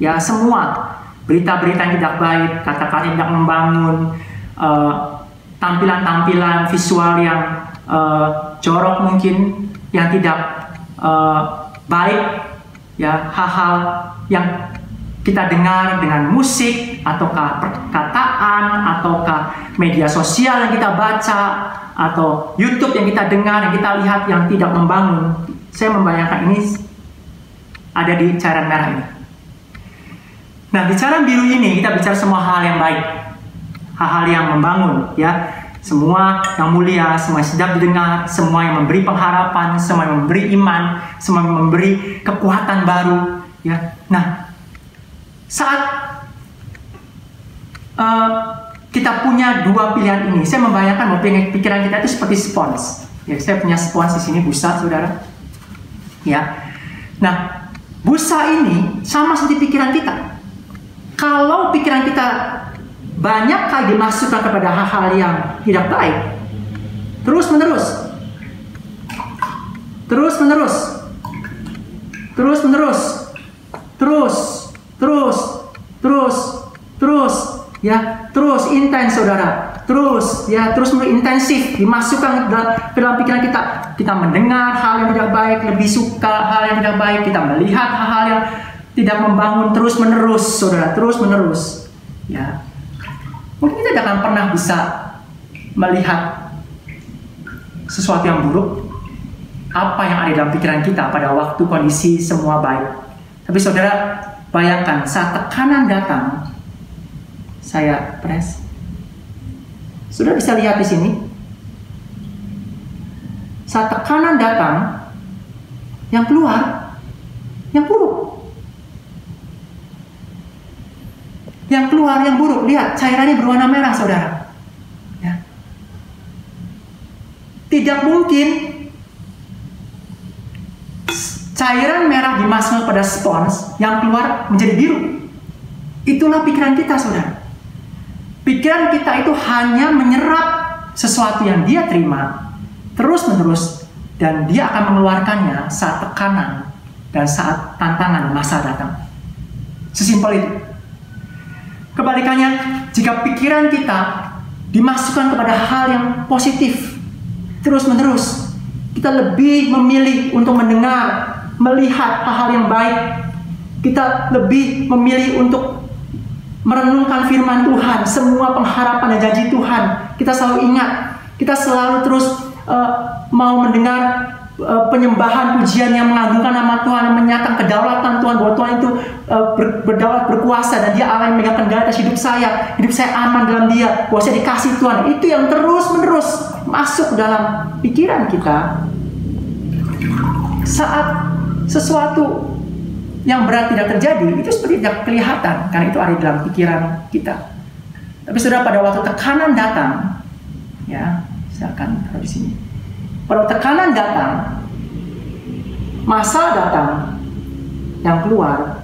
Ya, semua berita-berita yang tidak baik, kata-kata yang tidak membangun, tampilan-tampilan visual yang jorok mungkin, yang tidak baik, ya, hal-hal yang kita dengar dengan musik, ataukah perkataan, ataukah media sosial yang kita baca, atau YouTube yang kita dengar, yang kita lihat yang tidak membangun. Saya membayangkan ini ada di cairan merah ini. Nah, di cairan biru ini kita bicara semua hal yang baik, hal-hal yang membangun, ya, semua yang mulia, semua yang sedap didengar, semua yang memberi pengharapan, semua yang memberi iman, semua yang memberi kekuatan baru, ya. Nah, saat kita punya dua pilihan ini, saya membayangkan bahwa pikiran kita itu seperti spons. Ya, saya punya spons di sini, busa, saudara. Ya, nah, busa ini sama seperti pikiran kita. Kalau pikiran kita banyak kali dimasukkan kepada hal-hal yang tidak baik, terus menerus, intens saudara, terus intensif dimasukkan ke dalam pikiran kita. Kita mendengar hal yang tidak baik, lebih suka hal yang tidak baik, kita melihat hal-hal yang tidak membangun terus menerus, saudara, terus menerus. Ya, mungkin kita tidak akan pernah bisa melihat sesuatu yang buruk, apa yang ada dalam pikiran kita pada waktu kondisi semua baik. Tapi saudara, bayangkan saat tekanan datang, saya press. Sudah bisa lihat di sini. Saat tekanan datang, yang keluar yang buruk. Yang keluar yang buruk. Lihat, cairannya berwarna merah, saudara. Ya. Tidak mungkin cairan merah dimasukkan pada spons, yang keluar menjadi biru. Itulah pikiran kita, saudara. Pikiran kita itu hanya menyerap sesuatu yang dia terima terus-menerus, dan dia akan mengeluarkannya saat tekanan dan saat tantangan masa datang. Sesimpel itu. Kebalikannya, jika pikiran kita dimasukkan kepada hal yang positif terus-menerus, kita lebih memilih untuk mendengar, melihat hal-hal yang baik. Kita lebih memilih untuk merenungkan firman Tuhan, semua pengharapan dan janji Tuhan. Kita selalu ingat, kita selalu terus mau mendengar penyembahan, pujian yang mengagungkan nama Tuhan, yang menyatakan kedaulatan Tuhan, bahwa Tuhan itu berdaulat, berkuasa, dan Dia Allah yang memegang kendali atas hidup saya aman dalam Dia, bahwa saya dikasih Tuhan. Itu yang terus menerus masuk dalam pikiran kita saat sesuatu yang berat tidak terjadi. Itu seperti tidak kelihatan karena itu ada di dalam pikiran kita. Tapi saudara, pada waktu tekanan datang, ya, saya akan taruh di sini. Pada waktu tekanan datang, masalah datang, yang keluar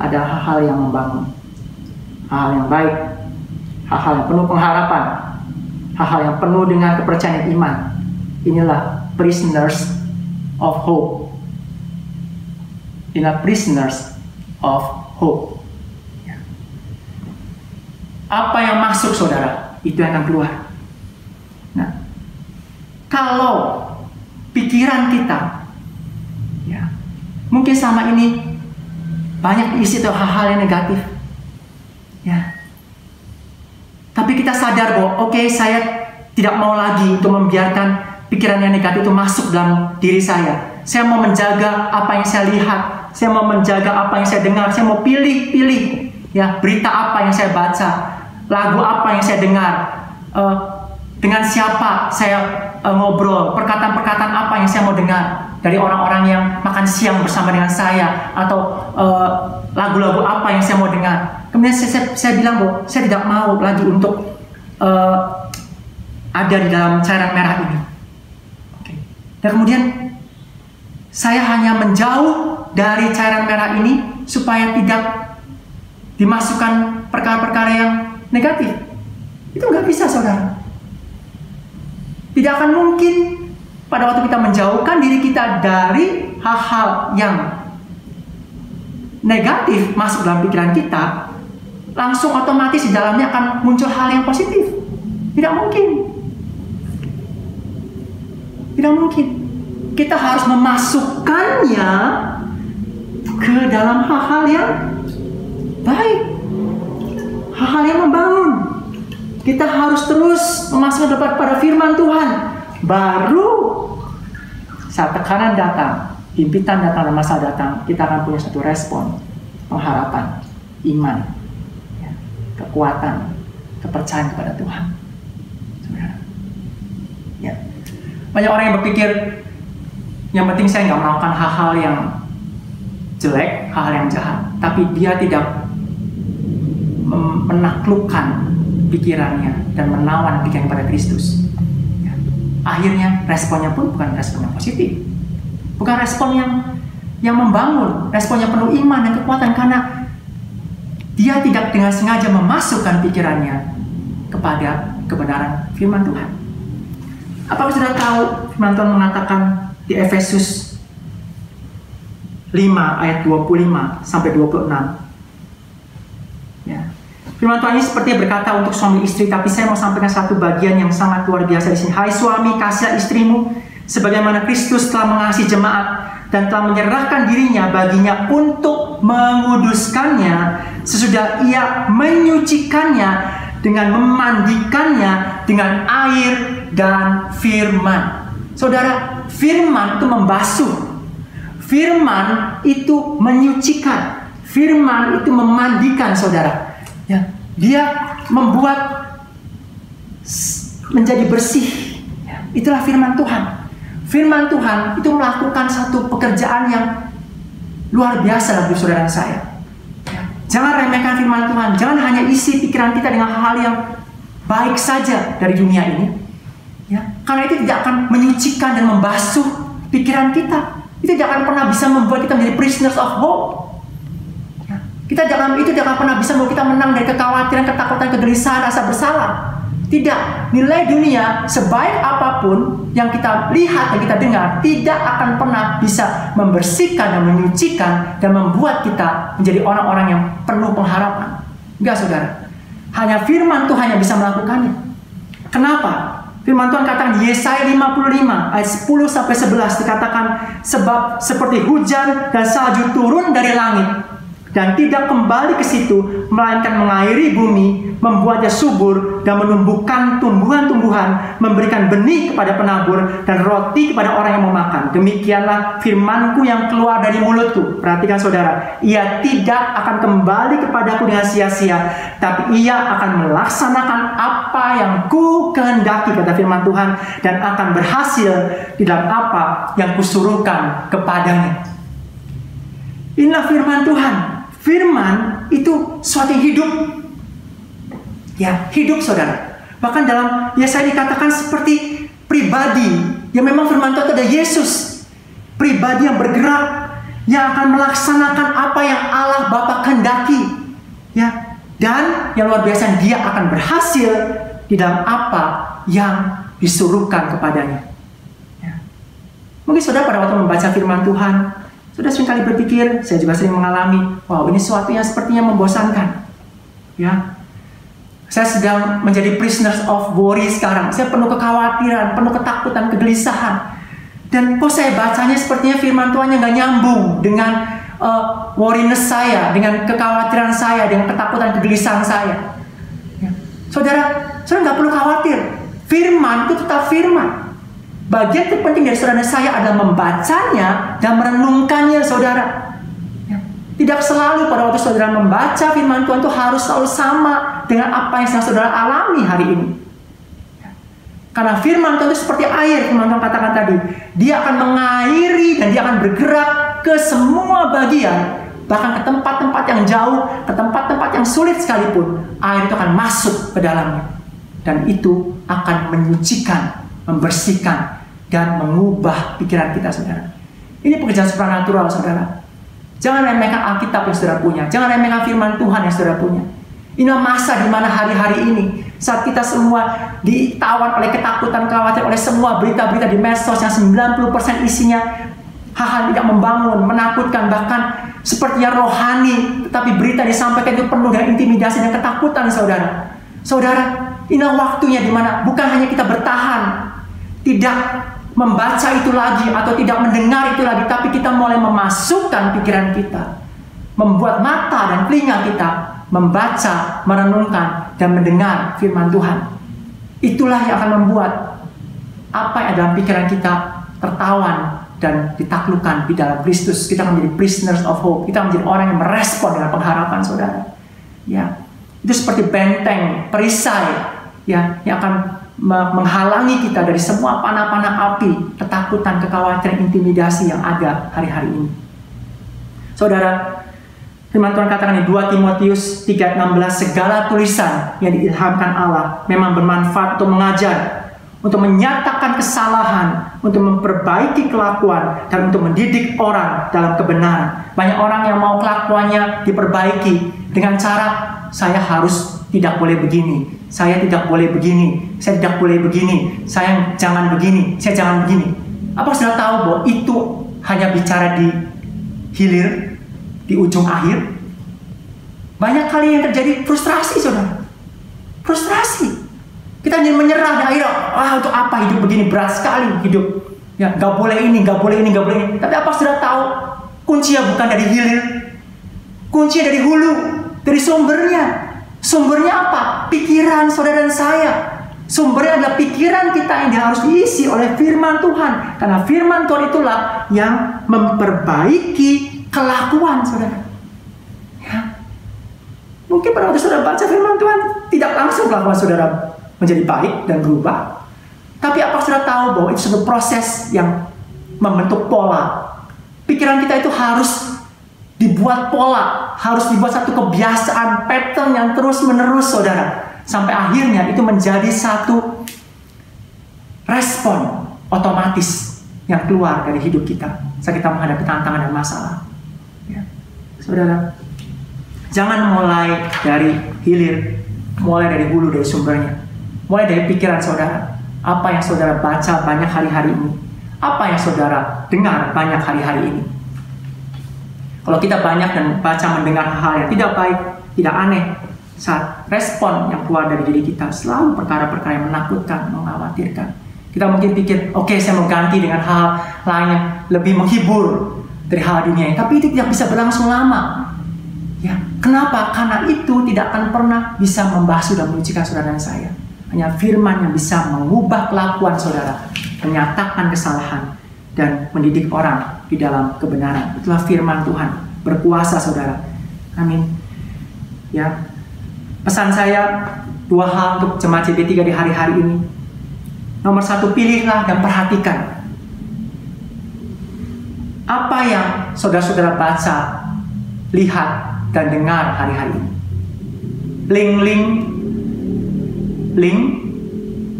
ada hal-hal yang membangun, hal-hal yang baik, hal-hal yang penuh pengharapan, hal-hal yang penuh dengan kepercayaan iman. Inilah prisoners of hope. Inilah prisoners of hope. Ya. Apa yang masuk, saudara, itu yang akan keluar. Nah, kalau pikiran kita, ya, mungkin selama ini banyak isi atau hal-hal yang negatif, ya. Tapi kita sadar bahwa, oke, saya tidak mau lagi untuk membiarkan pikiran yang negatif itu masuk dalam diri saya. Saya mau menjaga apa yang saya lihat. Saya mau menjaga apa yang saya dengar. Saya mau pilih-pilih, ya, berita apa yang saya baca, lagu apa yang saya dengar, dengan siapa saya ngobrol, perkataan-perkataan apa yang saya mau dengar dari orang-orang yang makan siang bersama dengan saya, atau lagu-lagu apa yang saya mau dengar. Kemudian saya bilang bahwa saya tidak mau lagi untuk ada di dalam cairan merah ini. Okay. Dan kemudian saya hanya menjauh dari cairan merah ini supaya tidak dimasukkan perkara-perkara yang negatif. Itu nggak bisa, saudara. Tidak akan mungkin pada waktu kita menjauhkan diri kita dari hal-hal yang negatif masuk dalam pikiran kita, langsung otomatis di dalamnya akan muncul hal yang positif. Tidak mungkin. Tidak mungkin. Kita harus memasukkannya ke dalam hal-hal yang baik, hal-hal yang membangun. Kita harus terus memasukkan pada firman Tuhan. Baru saat tekanan datang, himpitan datang, dan masalah datang, kita akan punya satu respon, pengharapan, iman, ya, kekuatan, kepercayaan kepada Tuhan. Ya. Banyak orang yang berpikir, yang penting saya nggak melakukan hal-hal yang jelek, hal-hal yang jahat, tapi dia tidak menaklukkan pikirannya dan menawan pikiran pada Kristus. Ya. Akhirnya responnya pun bukan respon yang positif, bukan respon yang membangun, responnya penuh iman dan kekuatan karena dia tidak dengan sengaja memasukkan pikirannya kepada kebenaran firman Tuhan. Apakah sudah tahu firman Tuhan mengatakan di Efesus 5 ayat 25 sampai 26. Ya. Firman Tuhan ini sepertinya berkata untuk suami istri, tapi saya mau sampaikan satu bagian yang sangat luar biasa di sini. Hai suami, kasihilah istrimu sebagaimana Kristus telah mengasihi jemaat dan telah menyerahkan dirinya baginya untuk menguduskannya sesudah ia menyucikannya dengan memandikannya dengan air dan firman. Saudara, firman itu membasuh. Firman itu menyucikan. Firman itu memandikan, saudara. Ya, dia membuat menjadi bersih. Ya, itulah firman Tuhan. Firman Tuhan itu melakukan satu pekerjaan yang luar biasa dalam hidup saudara saya. Ya, jangan remehkan firman Tuhan. Jangan hanya isi pikiran kita dengan hal-hal yang baik saja dari dunia ini. Ya, karena itu tidak akan menyucikan dan membasuh pikiran kita. Itu tidak akan pernah bisa membuat kita menjadi prisoners of hope. Ya, itu tidak akan pernah bisa membuat kita menang dari kekhawatiran, ketakutan, kegelisahan, rasa bersalah. Tidak, nilai dunia sebaik apapun yang kita lihat, yang kita dengar, tidak akan pernah bisa membersihkan dan menyucikan dan membuat kita menjadi orang-orang yang penuh pengharapan. Enggak, saudara. Hanya firman Tuhan yang bisa melakukannya. Kenapa? Firman Tuhan katakan di Yesaya 55 ayat 10 sampai 11 dikatakan, sebab seperti hujan dan salju turun dari langit dan tidak kembali ke situ, melainkan mengairi bumi, membuatnya subur dan menumbuhkan tumbuhan-tumbuhan, memberikan benih kepada penabur dan roti kepada orang yang memakan. Demikianlah firmanku yang keluar dari mulutku. Perhatikan saudara, ia tidak akan kembali kepadaku dengan sia-sia, tapi ia akan melaksanakan apa yang ku kehendaki, kata firman Tuhan, dan akan berhasil di dalam apa yang kusuruhkan kepadanya. Inilah firman Tuhan. Firman itu suatu yang hidup. Ya, hidup, saudara. Bahkan dalam Yesaya dikatakan seperti pribadi yang memang firman Tuhan itu ada Yesus. Pribadi yang bergerak, yang akan melaksanakan apa yang Allah Bapa kehendaki. Ya, dan yang luar biasa, dia akan berhasil di dalam apa yang disuruhkan kepadanya. Ya. Mungkin saudara pada waktu membaca firman Tuhan, sudah seringkali berpikir, saya juga sering mengalami, wow, ini sesuatu yang sepertinya membosankan. Ya, saya sedang menjadi prisoners of worry sekarang. Saya penuh kekhawatiran, penuh ketakutan, kegelisahan. Dan kok saya bacanya sepertinya firman Tuhan yang gak nyambung dengan worriness saya, dengan kekhawatiran saya, dengan ketakutan, kegelisahan saya. Ya. Saudara gak perlu khawatir. Firman itu tetap firman. Bagian terpenting dari saudara saya adalah membacanya dan merenungkannya, saudara. Ya. Tidak selalu pada waktu saudara membaca firman Tuhan itu harus selalu sama dengan apa yang sedang saudara alami hari ini. Ya. Karena firman Tuhan itu seperti air, firman Tuhan katakan tadi. Dia akan mengairi dan dia akan bergerak ke semua bagian. Bahkan ke tempat-tempat yang jauh, ke tempat-tempat yang sulit sekalipun, air itu akan masuk ke dalamnya. Dan itu akan menyucikan, membersihkan, dan mengubah pikiran kita, saudara. Ini pekerjaan supranatural, saudara. Jangan remehkan Alkitab yang saudara punya. Jangan remehkan firman Tuhan yang saudara punya. Inilah masa di mana hari-hari ini, saat kita semua ditawan oleh ketakutan, khawatir oleh semua berita-berita di medsos yang 90% isinya hal-hal tidak membangun, menakutkan, bahkan sepertinya rohani, tetapi berita disampaikan itu penuh dengan intimidasi dan ketakutan, saudara. Saudara, inilah waktunya di mana bukan hanya kita bertahan, tidak membaca itu lagi atau tidak mendengar itu lagi, tapi kita mulai memasukkan pikiran kita, membuat mata dan telinga kita membaca, merenungkan, dan mendengar firman Tuhan. Itulah yang akan membuat apa yang ada dalam pikiran kita tertawan dan ditaklukkan di dalam Kristus. Kita akan menjadi prisoners of hope. Kita akan menjadi orang yang merespon dengan pengharapan, saudara. Ya, itu seperti benteng, perisai, ya, yang akan menghalangi kita dari semua panah-panah api, ketakutan, kekhawatiran, intimidasi yang ada hari-hari ini. Saudara, firman Tuhan katakan di 2 Timotius 3:16, segala tulisan yang diilhamkan Allah memang bermanfaat untuk mengajar, untuk menyatakan kesalahan, untuk memperbaiki kelakuan, dan untuk mendidik orang dalam kebenaran. Banyak orang yang mau kelakuannya diperbaiki dengan cara, saya harus tidak boleh begini, saya tidak boleh begini, saya tidak boleh begini, saya jangan begini, saya jangan begini. Apa sudah tahu bahwa itu hanya bicara di hilir, di ujung akhir? Banyak kali yang terjadi frustrasi, saudara. Frustrasi. Kita ingin menyerah dan akhirnya, untuk apa hidup begini, berat sekali hidup. Ya, gak boleh ini, gak boleh ini, gak boleh ini. Tapi apa sudah tahu? Kuncinya bukan dari hilir, kuncinya dari hulu, dari sumbernya. Sumbernya apa? Pikiran saudara dan saya. Sumbernya adalah pikiran kita yang harus diisi oleh firman Tuhan. Karena firman Tuhan itulah yang memperbaiki kelakuan saudara. Ya. Mungkin pada waktu saudara baca firman Tuhan, tidak langsung kelakuan saudara menjadi baik dan berubah. Tapi apa saudara tahu bahwa itu suatu proses yang membentuk pola. Pikiran kita itu harus dibuat pola, harus dibuat satu kebiasaan, pattern yang terus menerus saudara. Sampai akhirnya itu menjadi satu respon otomatis yang keluar dari hidup kita saat kita menghadapi tantangan dan masalah. Ya. Saudara, jangan mulai dari hilir, mulai dari hulu, dari sumbernya. Mulai dari pikiran saudara. Apa yang saudara baca banyak hari-hari ini, apa yang saudara dengar banyak hari-hari ini. Kalau kita banyak dan baca mendengar hal yang tidak baik, tidak aneh, saat respon yang keluar dari diri kita selalu perkara-perkara yang menakutkan, mengkhawatirkan. Kita mungkin pikir, oke, saya mau ganti dengan hal lain yang lebih menghibur dari hal dunia ini. Tapi itu tidak bisa berlangsung lama. Ya, kenapa? Karena itu tidak akan pernah bisa membasuh dan menyucikan saudara dan saya. Hanya firman yang bisa mengubah kelakuan saudara, menyatakan kesalahan, dan mendidik orang di dalam kebenaran. Itulah firman Tuhan, berkuasa saudara. Amin. Ya, pesan saya 2 hal untuk jemaat CP3 di hari-hari ini. Nomor 1, pilihlah dan perhatikan apa yang saudara-saudara baca, lihat, dan dengar hari-hari ini. Link,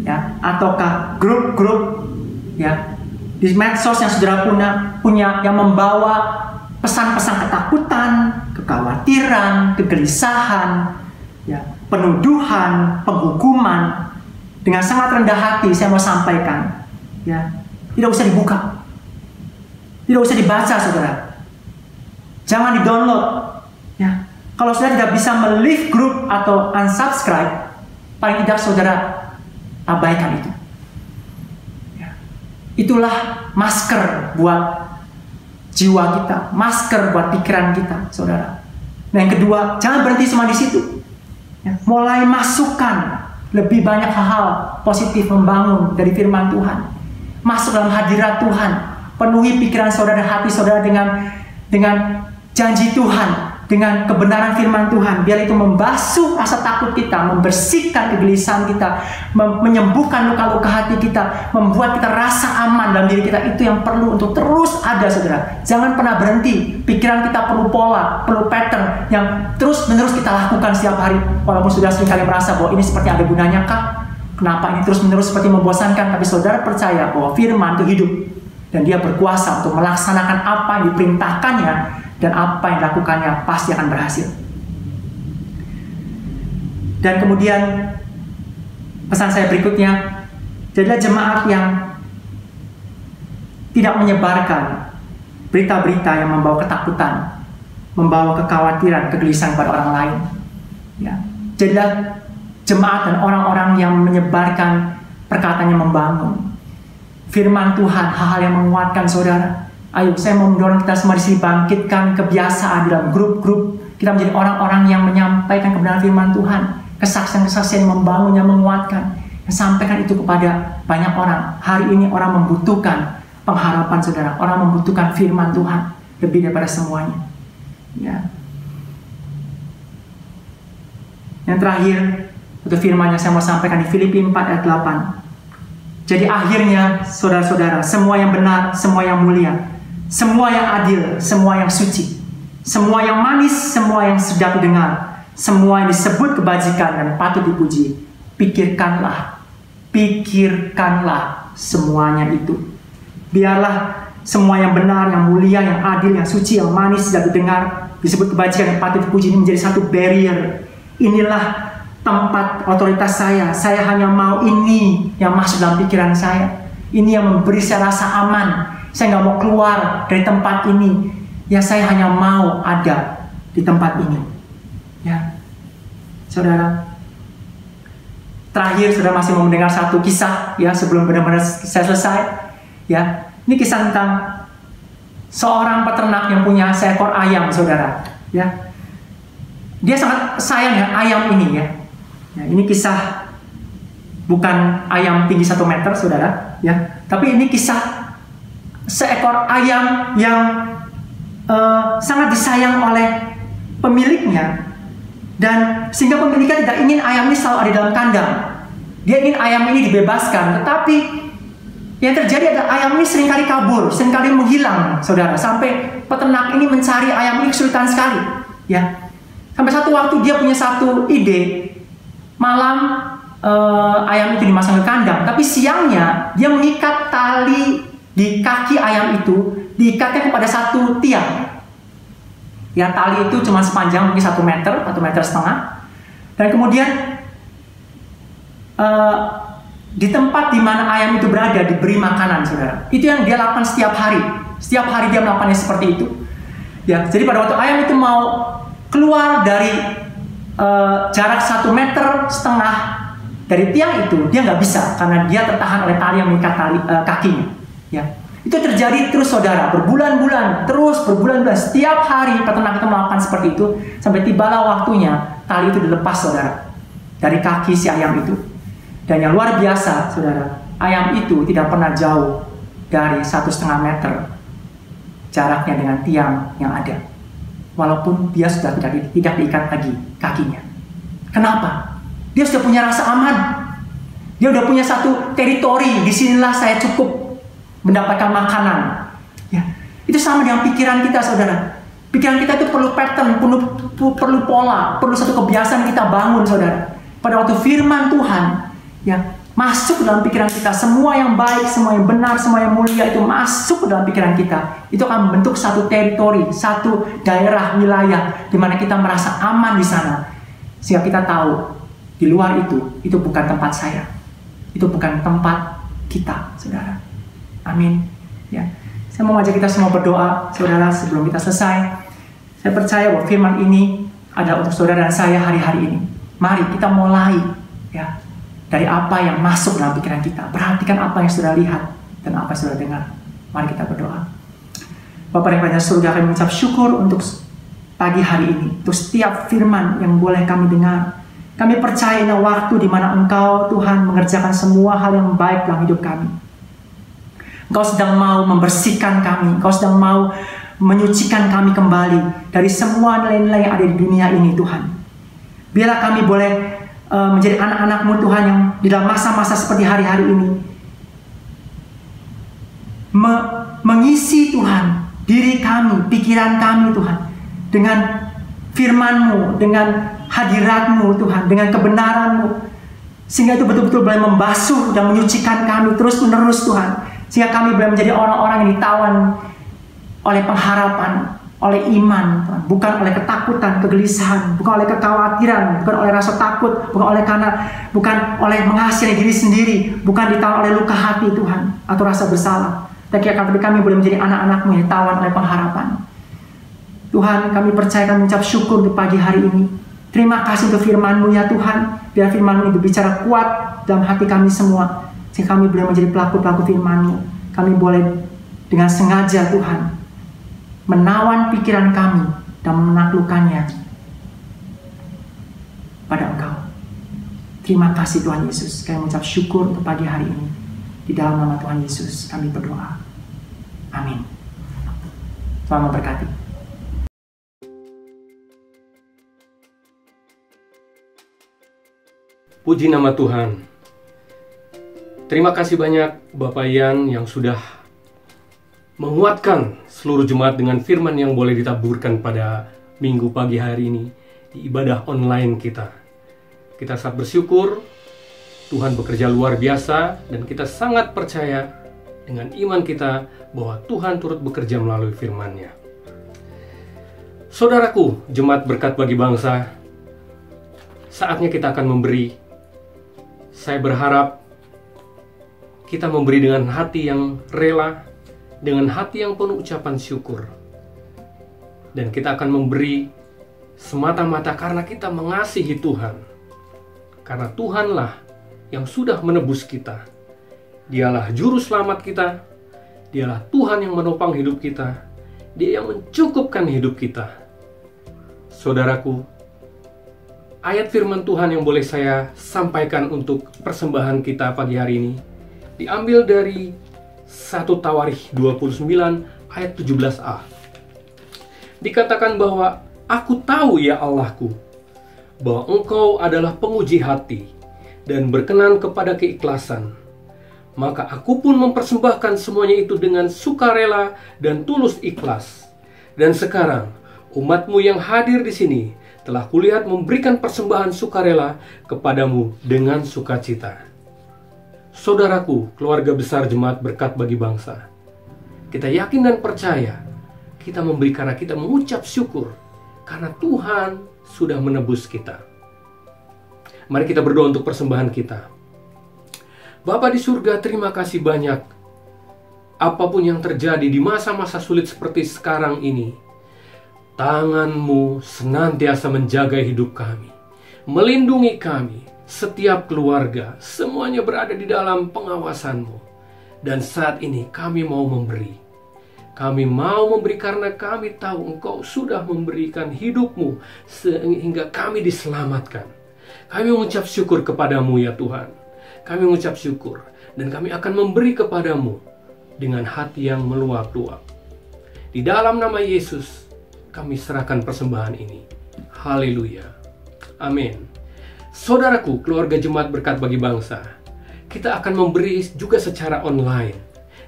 ya, ataukah grup-grup, ya, di medsos yang saudara punya yang membawa pesan-pesan ketakutan, kekhawatiran, kegelisahan, ya, penuduhan, penghukuman. Dengan sangat rendah hati saya mau sampaikan, ya, tidak usah dibuka, tidak usah dibaca saudara, jangan di-download, ya. Kalau saudara tidak bisa me-leave group atau unsubscribe, paling tidak saudara abaikan itu. Itulah masker buat jiwa kita, masker buat pikiran kita, saudara. Nah, yang kedua, jangan berhenti cuma di situ. Ya, mulai masukkan lebih banyak hal-hal positif membangun dari firman Tuhan. Masuk dalam hadirat Tuhan, penuhi pikiran saudara dan hati saudara dengan janji Tuhan, dengan kebenaran firman Tuhan. Biar itu membasuh rasa takut kita, membersihkan kegelisahan kita, menyembuhkan luka-luka hati kita, membuat kita rasa aman dalam diri kita. Itu yang perlu untuk terus ada saudara. Jangan pernah berhenti. Pikiran kita perlu pola, perlu pattern yang terus-menerus kita lakukan setiap hari. Walaupun sudah seringkali merasa bahwa ini seperti ada gunanya kah? Kenapa ini terus-menerus seperti membosankan? Tapi saudara percaya bahwa firman itu hidup dan dia berkuasa untuk melaksanakan apa yang diperintahkannya. Dan apa yang dilakukannya pasti akan berhasil. Dan kemudian pesan saya berikutnya, jadilah jemaat yang tidak menyebarkan berita-berita yang membawa ketakutan, membawa kekhawatiran, kegelisahan pada orang lain. Ya. Jadilah jemaat dan orang-orang yang menyebarkan perkataan yang membangun. Firman Tuhan, hal-hal yang menguatkan saudara. Ayo, saya mau mendorong kita semua di sini bangkitkan kebiasaan dalam grup-grup. Kita menjadi orang-orang yang menyampaikan kebenaran firman Tuhan. Kesaksian-kesaksian yang membangun, yang menguatkan. Yang sampaikan itu kepada banyak orang. Hari ini orang membutuhkan pengharapan saudara. Orang membutuhkan firman Tuhan. Lebih daripada semuanya. Ya. Yang terakhir, itu firman yang saya mau sampaikan di Filipi 4 ayat 8. Jadi akhirnya, saudara-saudara, semua yang benar, semua yang mulia, semua yang adil, semua yang suci, semua yang manis, semua yang sedap didengar, semua yang disebut kebajikan dan patut dipuji, pikirkanlah pikirkanlah semuanya itu. Biarlah semua yang benar, yang mulia, yang adil, yang suci, yang manis dan didengar, disebut kebajikan, yang patut dipuji, ini menjadi satu barrier. Inilah tempat otoritas saya. Saya hanya mau ini yang masuk dalam pikiran saya. Ini yang memberi saya rasa aman. Saya nggak mau keluar dari tempat ini. Ya, saya hanya mau ada di tempat ini. Ya, saudara. Terakhir, saudara masih mau mendengar satu kisah ya sebelum benar-benar saya selesai. Ya, ini kisah tentang seorang peternak yang punya seekor ayam, saudara. Ya, dia sangat sayang ya ayam ini ya. Ya, ini kisah bukan ayam tinggi 1 meter, saudara. Ya, tapi ini kisah seekor ayam yang sangat disayang oleh pemiliknya, dan sehingga pemiliknya tidak ingin ayam ini selalu ada dalam kandang. Dia ingin ayam ini dibebaskan, tetapi yang terjadi adalah ayam ini seringkali kabur, seringkali menghilang, saudara. Sampai peternak ini mencari ayam ini kesulitan sekali. Ya, sampai satu waktu dia punya satu ide. Malam ayam itu dimasang ke kandang, tapi siangnya dia mengikat tali di kaki ayam itu, diikatnya kepada satu tiang. Ya, tali itu cuma sepanjang mungkin 1 meter, 1,5 meter. Dan kemudian di tempat di mana ayam itu berada diberi makanan, saudara. Itu yang dia lakukan setiap hari. Setiap hari dia melakukannya seperti itu. Ya, jadi pada waktu ayam itu mau keluar dari jarak 1,5 meter dari tiang itu, dia nggak bisa karena dia tertahan oleh tali yang mengikat tali kakinya. Ya, itu terjadi terus, saudara, berbulan-bulan, setiap hari peternak itu melakukan seperti itu sampai tibalah waktunya tali itu dilepas, saudara, dari kaki si ayam itu. Dan yang luar biasa, saudara, ayam itu tidak pernah jauh dari 1,5 meter jaraknya dengan tiang yang ada, walaupun dia sudah tidak diikat lagi kakinya. Kenapa? Dia sudah punya rasa aman. Dia sudah punya satu teritori. Disinilah saya cukup mendapatkan makanan. Ya, itu sama dengan pikiran kita, saudara. Pikiran kita itu perlu pattern, perlu pola, perlu satu kebiasaan kita bangun, saudara. Pada waktu firman Tuhan ya masuk dalam pikiran kita, semua yang baik, semua yang benar, semua yang mulia itu masuk ke dalam pikiran kita. Itu akan membentuk satu teritori, satu daerah, wilayah di mana kita merasa aman di sana. Sehingga kita tahu di luar itu bukan tempat saya. Itu bukan tempat kita, saudara. Amin. Ya. Saya mau ngajak kita semua berdoa, saudara, sebelum kita selesai. Saya percaya bahwa firman ini adalah untuk saudara dan saya hari-hari ini. Mari kita mulai ya dari apa yang masuk dalam pikiran kita. Perhatikan apa yang sudah lihat dan apa yang sudah dengar. Mari kita berdoa. Bapa yang pada surga, kami mengucap syukur untuk pagi hari ini, untuk setiap firman yang boleh kami dengar. Kami percaya ini waktu di mana Engkau, Tuhan, mengerjakan semua hal yang baik dalam hidup kami. Engkau sedang mau membersihkan kami. Engkau sedang mau menyucikan kami kembali dari semua nilai-nilai yang ada di dunia ini, Tuhan. Biarlah kami boleh menjadi anak-anak-Mu, Tuhan, yang di dalam masa-masa seperti hari-hari ini mengisi, Tuhan, diri kami, pikiran kami, Tuhan, dengan firman-Mu, dengan hadirat-Mu, Tuhan, dengan kebenaran-Mu, sehingga itu betul-betul boleh membasuh dan menyucikan kami terus-menerus, Tuhan, sehingga kami boleh menjadi orang-orang yang ditawan oleh pengharapan, oleh iman, Tuhan. Bukan oleh ketakutan, kegelisahan, bukan oleh kekhawatiran, bukan oleh rasa takut, bukan oleh mengasihi diri sendiri, bukan ditawan oleh luka hati, Tuhan, atau rasa bersalah. Tapi kami boleh menjadi anak-anak-Mu yang ditawan oleh pengharapan. Tuhan, kami percaya, kami mengucap syukur di pagi hari ini. Terima kasih untuk firman-Mu ya Tuhan. Biar firman-Mu ini berbicara kuat dalam hati kami semua, sehingga kami boleh menjadi pelaku-pelaku firman-Mu. Kami boleh dengan sengaja, Tuhan, menawan pikiran kami dan menaklukkannya pada Engkau. Terima kasih Tuhan Yesus. Kami mengucap syukur untuk pagi hari ini. Di dalam nama Tuhan Yesus kami berdoa. Amin. Tuhan memberkati. Puji nama Tuhan. Terima kasih banyak Bapak Yan yang sudah menguatkan seluruh jemaat dengan firman yang boleh ditaburkan pada minggu pagi hari ini di ibadah online kita. Kita sangat bersyukur Tuhan bekerja luar biasa dan kita sangat percaya dengan iman kita bahwa Tuhan turut bekerja melalui firman-Nya. Saudaraku, jemaat berkat bagi bangsa, saatnya kita akan memberi. Saya berharap kita memberi dengan hati yang rela, dengan hati yang penuh ucapan syukur. Dan kita akan memberi semata-mata karena kita mengasihi Tuhan. Karena Tuhanlah yang sudah menebus kita. Dialah juru selamat kita. Dialah Tuhan yang menopang hidup kita. Dia yang mencukupkan hidup kita. Saudaraku, ayat firman Tuhan yang boleh saya sampaikan untuk persembahan kita pagi hari ini diambil dari 1 Tawarikh 29 ayat 17a. Dikatakan bahwa aku tahu ya Allahku, bahwa Engkau adalah penguji hati dan berkenan kepada keikhlasan. Maka aku pun mempersembahkan semuanya itu dengan sukarela dan tulus ikhlas. Dan sekarang umatmu yang hadir di sini telah kulihat memberikan persembahan sukarela kepadamu dengan sukacita. Saudaraku, keluarga besar jemaat berkat bagi bangsa, kita yakin dan percaya kita memberi karena kita mengucap syukur karena Tuhan sudah menebus kita. Mari kita berdoa untuk persembahan kita. Bapa di surga, terima kasih banyak. Apapun yang terjadi di masa-masa sulit seperti sekarang ini, tangan-Mu senantiasa menjaga hidup kami, melindungi kami, setiap keluarga, semuanya berada di dalam pengawasan-Mu. Dan saat ini kami mau memberi. Kami mau memberi karena kami tahu Engkau sudah memberikan hidup-Mu sehingga kami diselamatkan. Kami mengucap syukur kepadamu ya Tuhan. Kami mengucap syukur dan kami akan memberi kepadamu dengan hati yang meluap-luap. Di dalam nama Yesus kami serahkan persembahan ini. Haleluya. Amin. Saudaraku, keluarga jemaat berkat bagi bangsa, kita akan memberi juga secara online.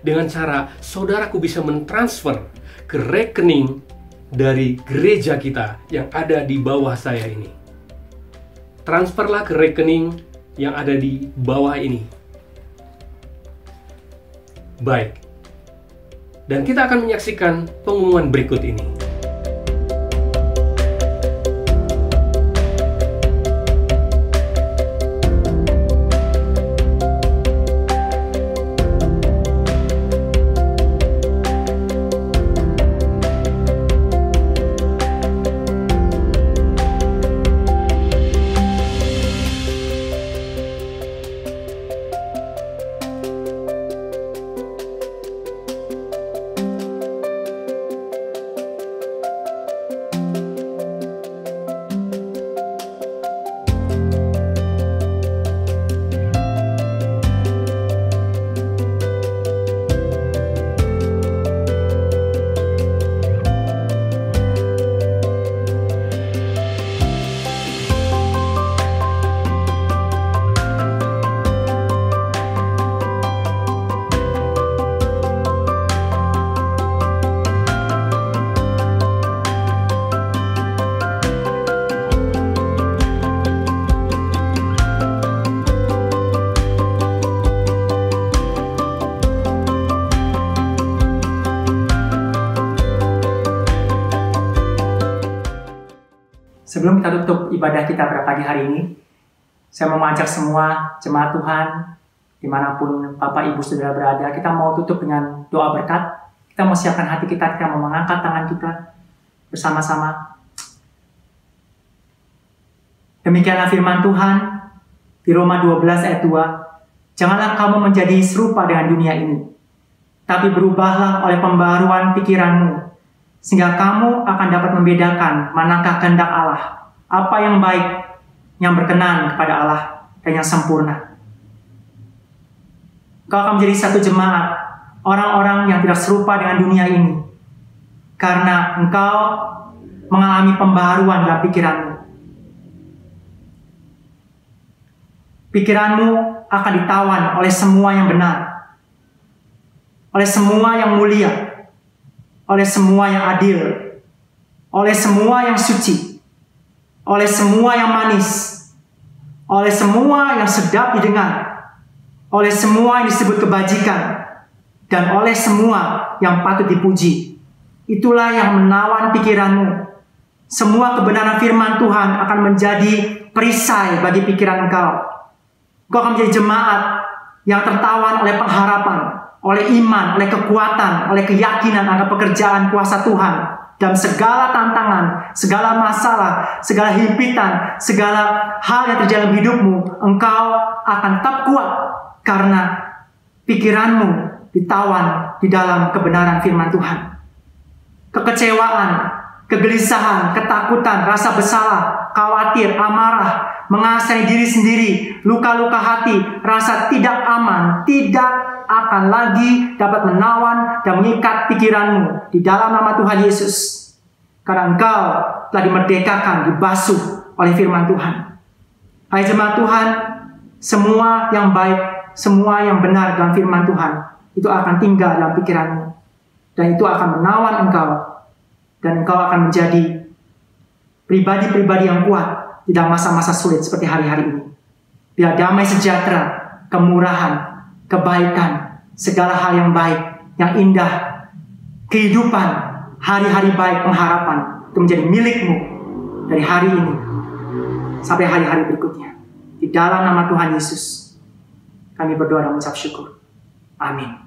Dengan cara saudaraku bisa mentransfer ke rekening dari gereja kita yang ada di bawah saya ini. Transferlah ke rekening yang ada di bawah ini. Baik. Dan kita akan menyaksikan pengumuman berikut ini. Sebelum kita tutup ibadah kita pada pagi hari ini, saya mau mengajak semua jemaat Tuhan, dimanapun Bapak Ibu Saudara berada, kita mau tutup dengan doa berkat. Kita mau siapkan hati kita mau mengangkat tangan kita bersama-sama. Demikianlah firman Tuhan di Roma 12 ayat 2. Janganlah kamu menjadi serupa dengan dunia ini, tapi berubahlah oleh pembaruan pikiranmu, sehingga kamu akan dapat membedakan manakah kehendak Allah, apa yang baik, yang berkenan kepada Allah, dan yang sempurna. Kau akan menjadi satu jemaat, orang-orang yang tidak serupa dengan dunia ini, karena engkau mengalami pembaharuan dalam pikiranmu. Pikiranmu akan ditawan oleh semua yang benar, oleh semua yang mulia, oleh semua yang adil, oleh semua yang suci, oleh semua yang manis, oleh semua yang sedap didengar, oleh semua yang disebut kebajikan, dan oleh semua yang patut dipuji. Itulah yang menawan pikiranmu. Semua kebenaran firman Tuhan akan menjadi perisai bagi pikiran engkau. Engkau akan menjadi jemaat yang tertawan oleh pengharapan, oleh iman, oleh kekuatan, oleh keyakinan akan pekerjaan kuasa Tuhan. Dalam segala tantangan, segala masalah, segala himpitan, segala hal yang terjadi dalam hidupmu, engkau akan tetap kuat karena pikiranmu ditawan di dalam kebenaran firman Tuhan. Kekecewaan, kegelisahan, ketakutan, rasa bersalah, khawatir, amarah, mengasihani diri sendiri, luka-luka hati, rasa tidak aman, tidak akan lagi dapat menawan dan mengikat pikiranmu di dalam nama Tuhan Yesus. Karena engkau telah dimerdekakan, dibasuh oleh firman Tuhan. Hai jemaat Tuhan, semua yang baik, semua yang benar dalam firman Tuhan, itu akan tinggal dalam pikiranmu. Dan itu akan menawan engkau. Dan engkau akan menjadi pribadi-pribadi yang kuat di dalam masa-masa sulit seperti hari-hari ini. Biar damai sejahtera, kemurahan, kebaikan, segala hal yang baik, yang indah, kehidupan, hari-hari baik, pengharapan, itu menjadi milikmu dari hari ini sampai hari-hari berikutnya. Di dalam nama Tuhan Yesus, kami berdoa dan mengucap syukur. Amin.